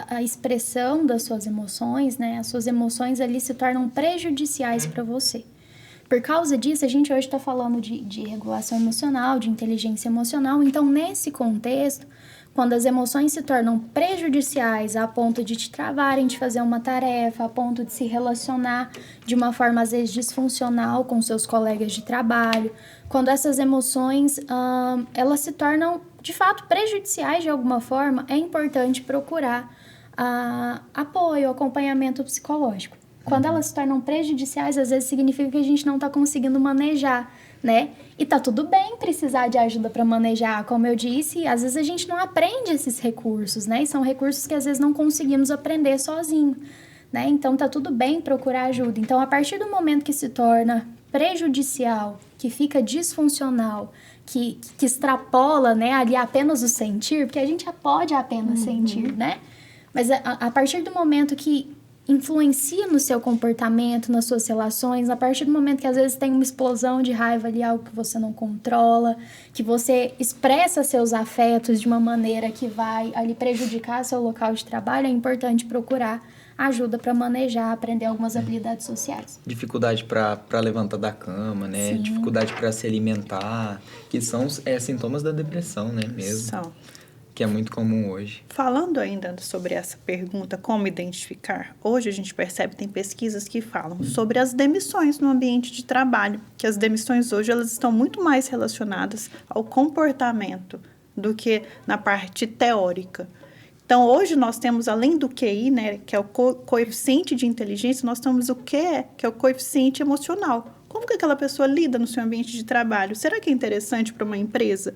a expressão das suas emoções, né? As suas emoções ali se tornam prejudiciais para você. Por causa disso, a gente hoje está falando de regulação emocional, de inteligência emocional. Então, nesse contexto, quando as emoções se tornam prejudiciais a ponto de te travarem de fazer uma tarefa, a ponto de se relacionar de uma forma, às vezes, disfuncional com seus colegas de trabalho, quando essas emoções elas se tornam, de fato, prejudiciais de alguma forma, é importante procurar apoio, acompanhamento psicológico. Quando elas se tornam prejudiciais, às vezes significa que a gente não está conseguindo manejar, né? E tá tudo bem precisar de ajuda para manejar, como eu disse, às vezes a gente não aprende esses recursos, né? E são recursos que às vezes não conseguimos aprender sozinho, né? Então tá tudo bem procurar ajuda. Então, a partir do momento que se torna prejudicial, que fica disfuncional, que extrapola, né, ali apenas o sentir, porque a gente pode apenas sentir, né? Mas a partir do momento que influencia no seu comportamento, nas suas relações, a partir do momento que às vezes tem uma explosão de raiva ali, algo que você não controla, que você expressa seus afetos de uma maneira que vai ali prejudicar seu local de trabalho, é importante procurar ajuda para manejar, aprender algumas habilidades sociais. Dificuldade para levantar da cama, né? Sim. Dificuldade para se alimentar, que são sintomas da depressão, né? Mesmo. São. Que é muito comum hoje. Falando ainda sobre essa pergunta, como identificar, hoje a gente percebe que tem pesquisas que falam sobre as demissões no ambiente de trabalho, que as demissões hoje elas estão muito mais relacionadas ao comportamento do que na parte teórica. Então, hoje nós temos, além do QI, né, que é o coeficiente de inteligência, nós temos o QE, que é o coeficiente emocional. Como que aquela pessoa lida no seu ambiente de trabalho? Será que é interessante para uma empresa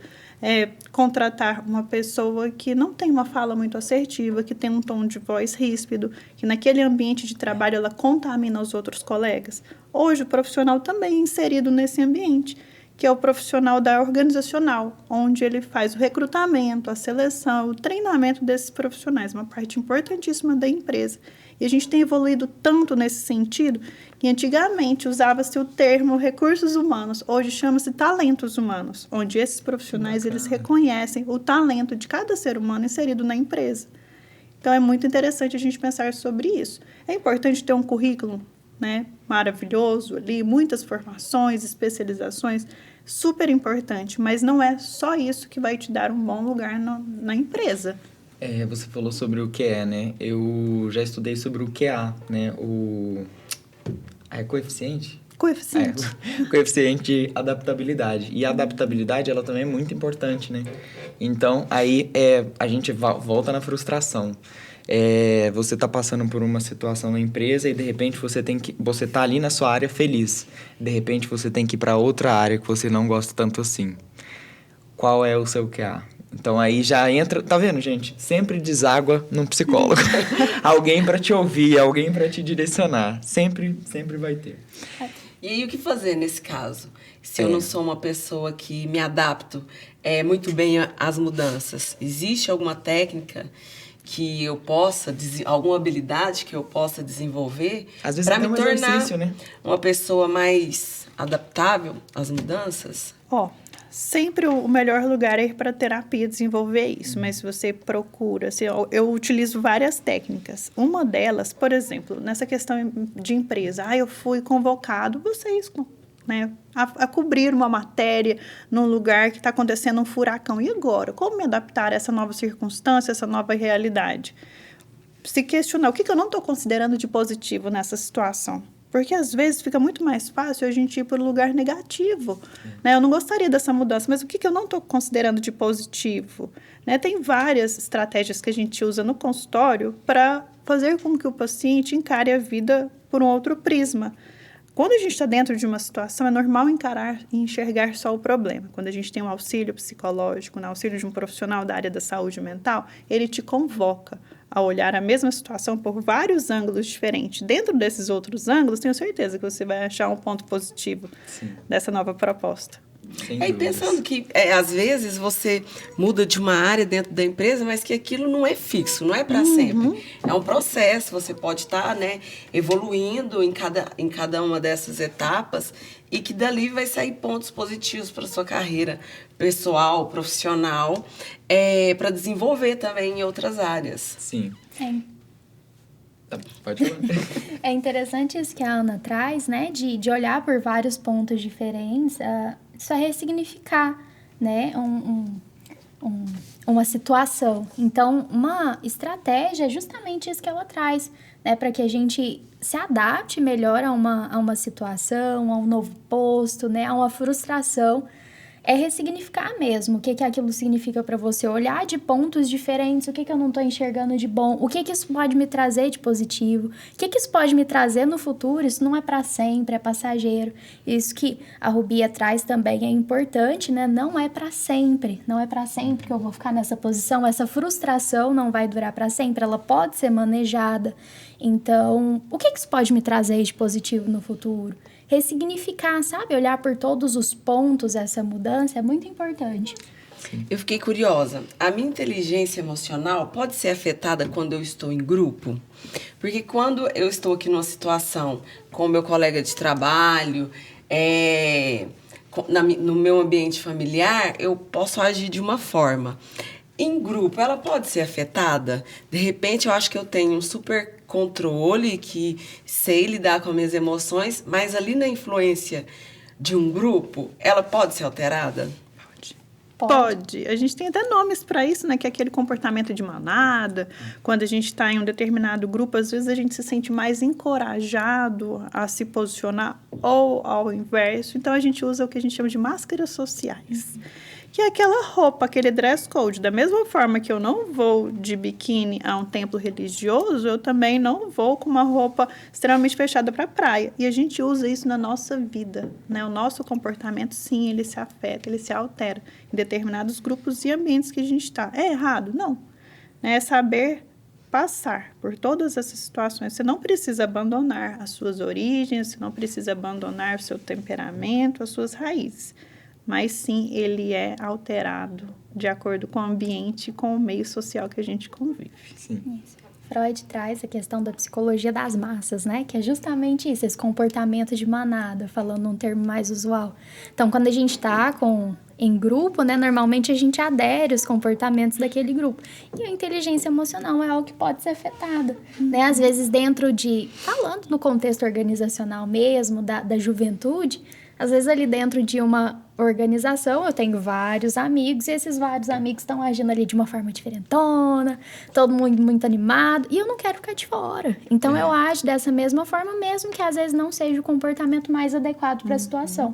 contratar uma pessoa que não tem uma fala muito assertiva, que tem um tom de voz ríspido, que naquele ambiente de trabalho ela contamina os outros colegas? Hoje o profissional também é inserido nesse ambiente. que é o profissional da organizacional, onde ele faz o recrutamento, a seleção, o treinamento desses profissionais, uma parte importantíssima da empresa. E a gente tem evoluído tanto nesse sentido que antigamente usava-se o termo recursos humanos, hoje chama-se talentos humanos, onde esses profissionais eles reconhecem o talento de cada ser humano inserido na empresa. Então, é muito interessante a gente pensar sobre isso. É importante ter um currículo, né, maravilhoso ali, muitas formações, especializações, super importante, mas não é só isso que vai te dar um bom lugar na empresa. Você falou sobre o QE, né? Eu já estudei sobre o QA, né? É coeficiente? Coeficiente. Coeficiente de adaptabilidade. E a adaptabilidade, ela também é muito importante, né? Então, aí a gente volta na frustração. Você está passando por uma situação na empresa e, de repente, você tá ali na sua área feliz. De repente, você tem que ir para outra área que você não gosta tanto assim. Qual é o seu QA? Então, aí já entra... Tá vendo, gente? Sempre deságua num psicólogo. Alguém para te ouvir, alguém para te direcionar. Sempre vai ter. E aí, o que fazer nesse caso? Se eu não sou uma pessoa que me adapto muito bem às mudanças, existe alguma técnica que eu possa, alguma habilidade que eu possa desenvolver para me tornar uma pessoa mais adaptável às mudanças? Sempre o melhor lugar é ir para a terapia desenvolver isso, mas se você procura, eu utilizo várias técnicas. Uma delas, por exemplo, nessa questão de empresa, eu fui convocado, vocês, né, a cobrir uma matéria num lugar que está acontecendo um furacão. E agora? Como me adaptar a essa nova circunstância, essa nova realidade? Se questionar o que eu não estou considerando de positivo nessa situação. Porque, às vezes, fica muito mais fácil a gente ir para o lugar negativo. Né? Eu não gostaria dessa mudança, mas o que eu não estou considerando de positivo? Né? Tem várias estratégias que a gente usa no consultório para fazer com que o paciente encare a vida por um outro prisma. Quando a gente está dentro de uma situação, é normal encarar e enxergar só o problema. Quando a gente tem um auxílio psicológico, um auxílio de um profissional da área da saúde mental, ele te convoca a olhar a mesma situação por vários ângulos diferentes. Dentro desses outros ângulos, tenho certeza que você vai achar um ponto positivo dessa nova proposta. E pensando que, às vezes, você muda de uma área dentro da empresa, mas que aquilo não é fixo, não é para sempre. É um processo, você pode estar, né, evoluindo em cada uma dessas etapas e que dali vai sair pontos positivos para a sua carreira pessoal, profissional, para desenvolver também em outras áreas. Sim. Pode falar. É interessante isso que a Ana traz, né? De olhar por vários pontos diferentes. Isso é ressignificar, né? Uma situação. Então, uma estratégia é justamente isso que ela traz, né? Para que a gente se adapte melhor a uma situação, a um novo posto, né? A uma frustração. É ressignificar mesmo. O que aquilo significa para você? Olhar de pontos diferentes. O que eu não estou enxergando de bom? O que isso pode me trazer de positivo? O que isso pode me trazer no futuro? Isso não é para sempre, é passageiro. Isso que a Rubia traz também é importante, né? Não é para sempre. Não é para sempre que eu vou ficar nessa posição. Essa frustração não vai durar para sempre. Ela pode ser manejada. Então, o que isso pode me trazer de positivo no futuro? Ressignificar, sabe? Olhar por todos os pontos essa mudança é muito importante. Eu fiquei curiosa. A minha inteligência emocional pode ser afetada quando eu estou em grupo? Porque quando eu estou aqui numa situação com o meu colega de trabalho, no meu ambiente familiar, eu posso agir de uma forma. Em grupo, ela pode ser afetada? De repente, eu acho que eu tenho um super controle, que sei lidar com as minhas emoções, mas ali na influência de um grupo, ela pode ser alterada? Pode. A gente tem até nomes para isso, né? Que é aquele comportamento de manada. Quando a gente está em um determinado grupo, às vezes a gente se sente mais encorajado a se posicionar ou ao inverso. Então, a gente usa o que a gente chama de máscaras sociais. Que é aquela roupa, aquele dress code. Da mesma forma que eu não vou de biquíni a um templo religioso, eu também não vou com uma roupa extremamente fechada para a praia. E a gente usa isso na nossa vida, né? O nosso comportamento, sim, ele se afeta, ele se altera em determinados grupos e ambientes que a gente está. É errado? Não. É saber passar por todas essas situações. Você não precisa abandonar as suas origens, você não precisa abandonar o seu temperamento, as suas raízes. mas sim ele é alterado de acordo com o ambiente, com o meio social que a gente convive. Sim. Freud traz a questão da psicologia das massas, né? Que é justamente isso, esse comportamento de manada, falando um termo mais usual. Então, quando a gente está em grupo, né? Normalmente a gente adere aos comportamentos daquele grupo. E a inteligência emocional é algo que pode ser afetada, né? Às vezes falando no contexto organizacional mesmo, da juventude, às vezes ali dentro de uma organização eu tenho vários amigos e esses vários amigos estão agindo ali de uma forma diferentona, todo mundo muito animado e eu não quero ficar de fora. Então eu ajo dessa mesma forma mesmo que às vezes não seja o comportamento mais adequado para a situação,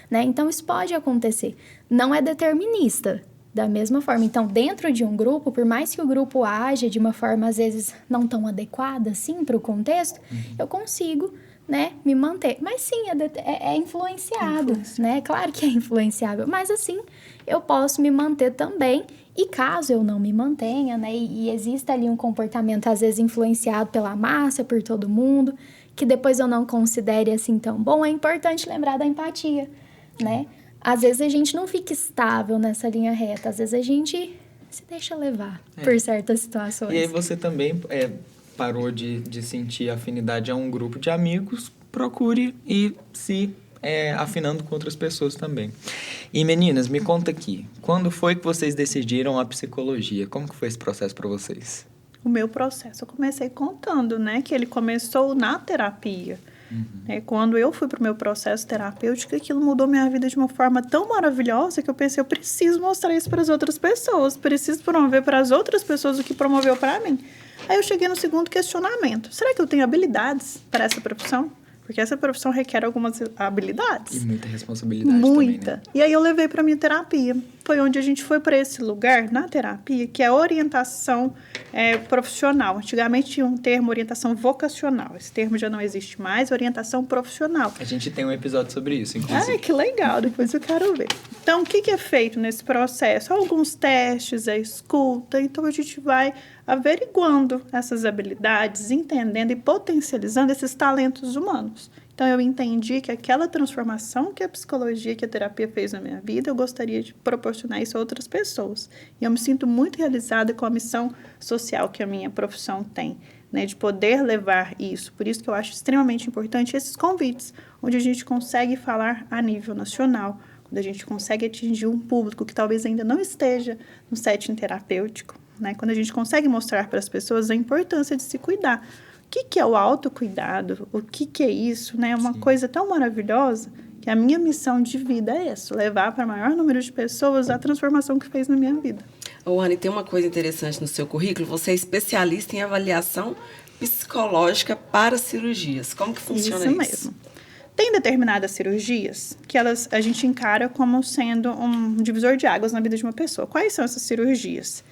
né? Então isso pode acontecer. Não é determinista. Da mesma forma. Então, dentro de um grupo, por mais que o grupo haja de uma forma, às vezes, não tão adequada, assim, para o contexto, eu consigo, né, me manter. Mas sim, é influenciado, né? Claro que é influenciável. Mas, assim, eu posso me manter também. E caso eu não me mantenha, né, e exista ali um comportamento, às vezes, influenciado pela massa, por todo mundo, que depois eu não considere, assim, tão bom, é importante lembrar da empatia, né? Às vezes a gente não fica estável nessa linha reta, às vezes a gente se deixa levar por certas situações. E aí você também parou de sentir afinidade a um grupo de amigos, procure ir se afinando com outras pessoas também. E meninas, me conta aqui, quando foi que vocês decidiram a psicologia? Como que foi esse processo para vocês? O meu processo, eu comecei contando, né, que ele começou na terapia. Quando eu fui para o meu processo terapêutico, aquilo mudou minha vida de uma forma tão maravilhosa que eu pensei, eu preciso mostrar isso para as outras pessoas, preciso promover para as outras pessoas o que promoveu para mim. Aí eu cheguei no segundo questionamento, será que eu tenho habilidades para essa profissão? Porque essa profissão requer algumas habilidades. E muita responsabilidade muita. também, né? E aí eu levei para minha terapia. Foi onde a gente foi para esse lugar, na terapia, que é orientação profissional. Antigamente tinha um termo orientação vocacional. Esse termo já não existe mais, orientação profissional. A gente tem um episódio sobre isso, inclusive. Ai, que legal, depois eu quero ver. Então, o que é feito nesse processo? Alguns testes, a escuta. Então, a gente vai averiguando essas habilidades, entendendo e potencializando esses talentos humanos. Então, eu entendi que aquela transformação que a psicologia, que a terapia fez na minha vida, eu gostaria de proporcionar isso a outras pessoas. E eu me sinto muito realizada com a missão social que a minha profissão tem, né, de poder levar isso. Por isso que eu acho extremamente importante esses convites, onde a gente consegue falar a nível nacional, quando a gente consegue atingir um público que talvez ainda não esteja no setting terapêutico, né, quando a gente consegue mostrar para as pessoas a importância de se cuidar. O que é o autocuidado? O que é isso? Né? É uma coisa tão maravilhosa que a minha missão de vida é essa, levar para o maior número de pessoas a transformação que fez na minha vida. Anny, tem uma coisa interessante no seu currículo, você é especialista em avaliação psicológica para cirurgias. Como que funciona isso? Isso mesmo. Tem determinadas cirurgias que a gente encara como sendo um divisor de águas na vida de uma pessoa. Quais são essas cirurgias?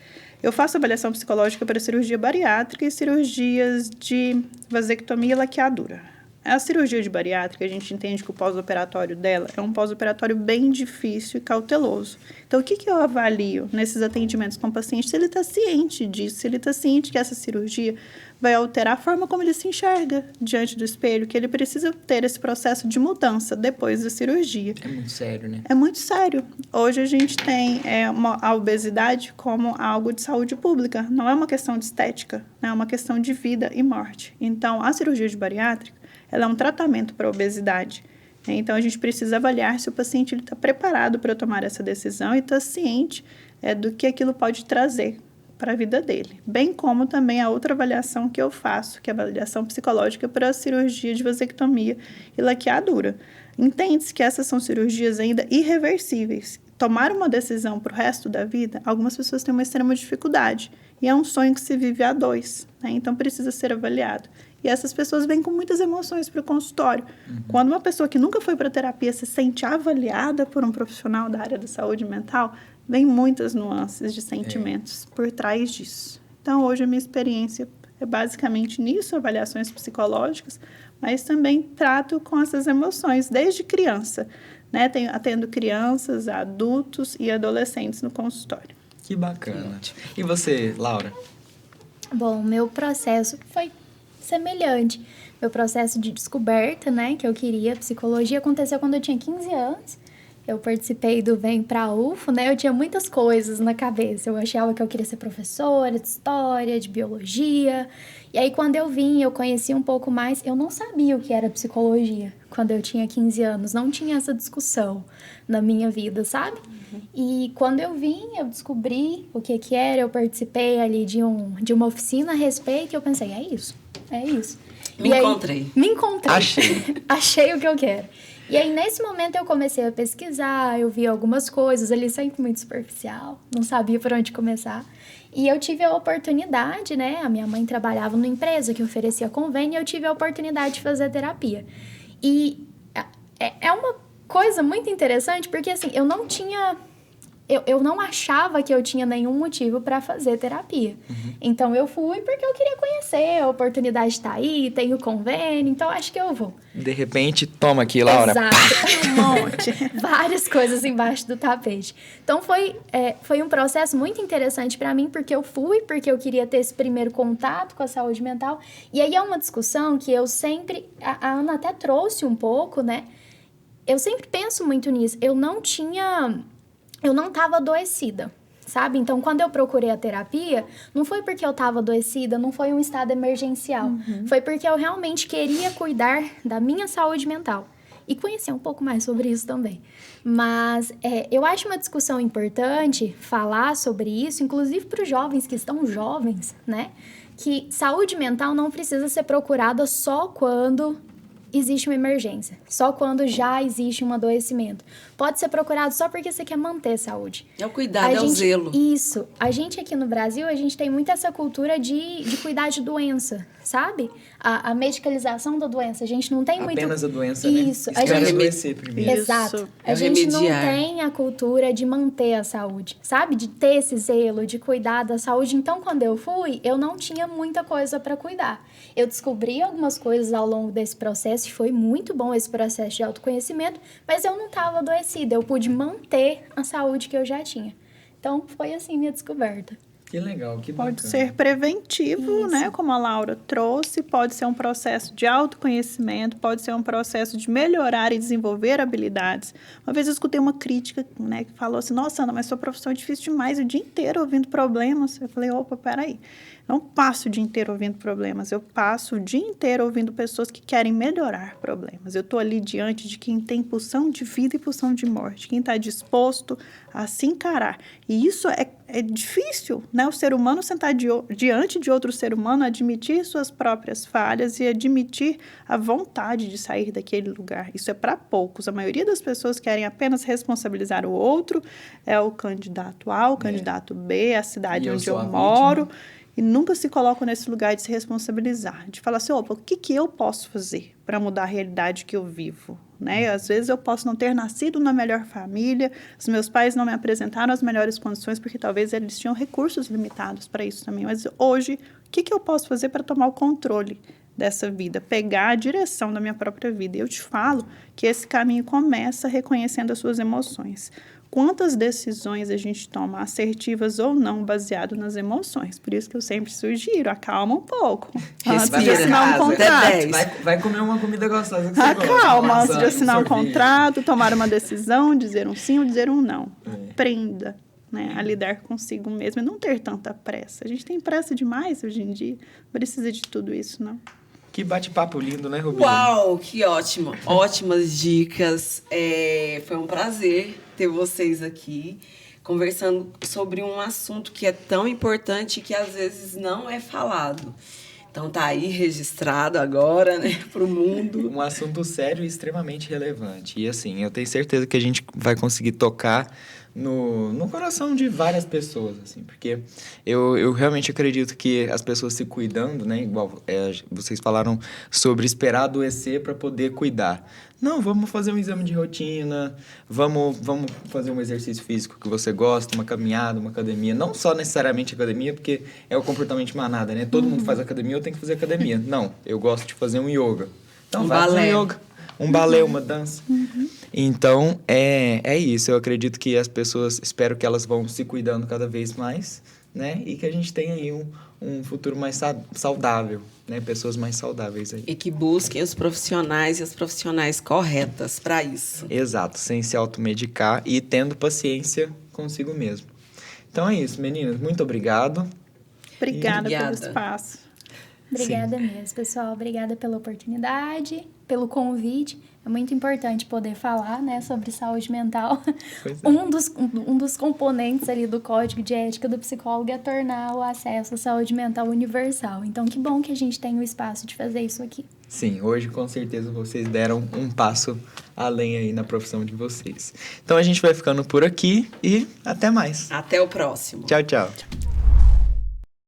Eu faço avaliação psicológica para cirurgia bariátrica e cirurgias de vasectomia e laqueadura. A cirurgia de bariátrica, a gente entende que o pós-operatório dela é um pós-operatório bem difícil e cauteloso. Então, o que eu avalio nesses atendimentos com o paciente? Se ele está ciente disso, se ele está ciente que essa cirurgia vai alterar a forma como ele se enxerga diante do espelho, que ele precisa ter esse processo de mudança depois da cirurgia. É muito sério, né? É muito sério. Hoje a gente tem a obesidade como algo de saúde pública. Não é uma questão de estética, né? É uma questão de vida e morte. Então, a cirurgia de bariátrica, ela é um tratamento para a obesidade. Então, a gente precisa avaliar se o paciente está preparado para tomar essa decisão e está ciente do que aquilo pode trazer para a vida dele. Bem como também a outra avaliação que eu faço, que é a avaliação psicológica para a cirurgia de vasectomia e laqueadura. Entende-se que essas são cirurgias ainda irreversíveis. Tomar uma decisão para o resto da vida, algumas pessoas têm uma extrema dificuldade. E é um sonho que se vive a dois, né? Então, precisa ser avaliado. E essas pessoas vêm com muitas emoções para o consultório. Quando uma pessoa que nunca foi para terapia se sente avaliada por um profissional da área da saúde mental, vem muitas nuances de sentimentos por trás disso. Então, hoje a minha experiência é basicamente nisso, avaliações psicológicas, mas também trato com essas emoções desde criança, né? Atendo crianças, adultos e adolescentes no consultório. Que bacana. E você, Laura? Bom, meu processo foi semelhante. Meu processo de descoberta, né, que eu queria psicologia, aconteceu quando eu tinha 15 anos. eu participei do Vem Pra UFO, né? Eu tinha muitas coisas na cabeça. Eu achava que eu queria ser professora de história, de biologia. E aí, quando eu vim, eu conheci um pouco mais. Eu não sabia o que era psicologia quando eu tinha 15 anos. Não tinha essa discussão na minha vida, sabe? E quando eu vim, eu descobri o que era. Eu participei ali de uma oficina a respeito. E eu pensei, é isso. Me encontrei. Me encontrei. Achei. Achei o que eu quero. E aí, nesse momento, eu comecei a pesquisar, eu vi algumas coisas ali, sempre muito superficial, não sabia por onde começar. E eu tive a oportunidade, né? A minha mãe trabalhava numa empresa que oferecia convênio e eu tive a oportunidade de fazer terapia. E é uma coisa muito interessante, porque assim, eu não tinha... Eu não achava que eu tinha nenhum motivo para fazer terapia. Então, eu fui porque eu queria conhecer, a oportunidade está aí, tenho convênio, então acho que eu vou. De repente, toma aqui, Laura. Exato. Um monte. Várias coisas embaixo do tapete. Então, foi um processo muito interessante para mim, porque eu fui, porque eu queria ter esse primeiro contato com a saúde mental. E aí é uma discussão que eu sempre... A Ana até trouxe um pouco, né? Eu sempre penso muito nisso. Eu não estava adoecida, sabe? Então, quando eu procurei a terapia, não foi porque eu estava adoecida, não foi um estado emergencial. Foi porque eu realmente queria cuidar da minha saúde mental. E conhecer um pouco mais sobre isso também. Mas eu acho uma discussão importante falar sobre isso, inclusive para os jovens que estão jovens, né? Que saúde mental não precisa ser procurada só quando existe uma emergência, só quando já existe um adoecimento. Pode ser procurado só porque você quer manter a saúde. É o cuidado, o zelo. Isso. A gente aqui no Brasil, a gente tem muito essa cultura de cuidar de doença, sabe? A medicalização da doença. A gente não tem muito... Apenas a doença, isso. né? Espera adoecer primeiro. Exato. É A gente não remediar. tem a cultura de manter a saúde, sabe? De ter esse zelo, de cuidar da saúde. Então, quando eu fui, eu não tinha muita coisa para cuidar. Eu descobri algumas coisas ao longo desse processo e foi muito bom esse processo de autoconhecimento, mas eu não estava adoecida. Eu pude manter a saúde que eu já tinha. Então, foi assim minha descoberta. Que legal, que bacana. Pode ser preventivo, né? Como a Laura trouxe, pode ser um processo de autoconhecimento, pode ser um processo de melhorar e desenvolver habilidades. Uma vez eu escutei uma crítica, né, que falou assim, nossa, Ana, mas sua profissão é difícil demais, o dia inteiro ouvindo problemas. Eu falei, opa, peraí. Não passo o dia inteiro ouvindo problemas, eu passo o dia inteiro ouvindo pessoas que querem melhorar problemas. Eu estou ali diante de quem tem pulsão de vida e pulsão de morte, quem está disposto a se encarar. E isso é difícil, né? O ser humano sentar diante de outro ser humano, admitir suas próprias falhas e admitir a vontade de sair daquele lugar. Isso é para poucos. A maioria das pessoas querem apenas responsabilizar o outro, é o candidato A, o candidato B, a cidade onde eu moro. E nunca se colocam nesse lugar de se responsabilizar, de falar assim, opa, o que eu posso fazer para mudar a realidade que eu vivo? Né? Às vezes eu posso não ter nascido na melhor família, os meus pais não me apresentaram as melhores condições, porque talvez eles tinham recursos limitados para isso também. Mas hoje, o que eu posso fazer para tomar o controle dessa vida, pegar a direção da minha própria vida? E eu te falo que esse caminho começa reconhecendo as suas emoções. Quantas decisões a gente toma, assertivas ou não, baseado nas emoções? Por isso que eu sempre sugiro, acalma um pouco. Antes de assinar um contrato. Vai comer uma comida gostosa que você gosta. Acalma, antes de assinar um contrato, tomar uma decisão, dizer um sim ou dizer um não. Aprenda, né, a lidar consigo mesmo e não ter tanta pressa. A gente tem pressa demais hoje em dia. Não precisa de tudo isso, não. Que bate-papo lindo, né, Rubinho? Uau, que ótimo. Ótimas dicas. Foi um prazer ter vocês aqui conversando sobre um assunto que é tão importante que às vezes não é falado. Então tá aí registrado agora, né, pro mundo. Um assunto sério e extremamente relevante. E assim, eu tenho certeza que a gente vai conseguir tocar no coração de várias pessoas, assim, porque eu realmente acredito que as pessoas se cuidando, né, igual vocês falaram sobre esperar adoecer para poder cuidar. Não, vamos fazer um exame de rotina, vamos fazer um exercício físico que você gosta, uma caminhada, uma academia. Não só necessariamente academia, porque é o comportamento de manada, né? Todo mundo faz academia, eu tenho que fazer academia. Não, eu gosto de fazer um yoga. Então, vai fazer um yoga, um balé, uma dança. Então, é isso. Eu acredito que as pessoas, espero que elas vão se cuidando cada vez mais, né? E que a gente tenha aí um futuro mais saudável, né? Pessoas mais saudáveis aí. E que busquem os profissionais e as profissionais corretas para isso. Exato, sem se automedicar e tendo paciência consigo mesmo. Então é isso, meninas. Muito obrigado. Obrigada pelo Obrigada. espaço. Obrigada mesmo, pessoal. Obrigada pela oportunidade, pelo convite. É muito importante poder falar, né, sobre saúde mental. Pois é. Um dos componentes ali do Código de Ética do Psicólogo é tornar o acesso à saúde mental universal. Então, que bom que a gente tem o espaço de fazer isso aqui. Sim, hoje com certeza vocês deram um passo além aí na profissão de vocês. Então a gente vai ficando por aqui e até mais. Até o próximo. Tchau, tchau.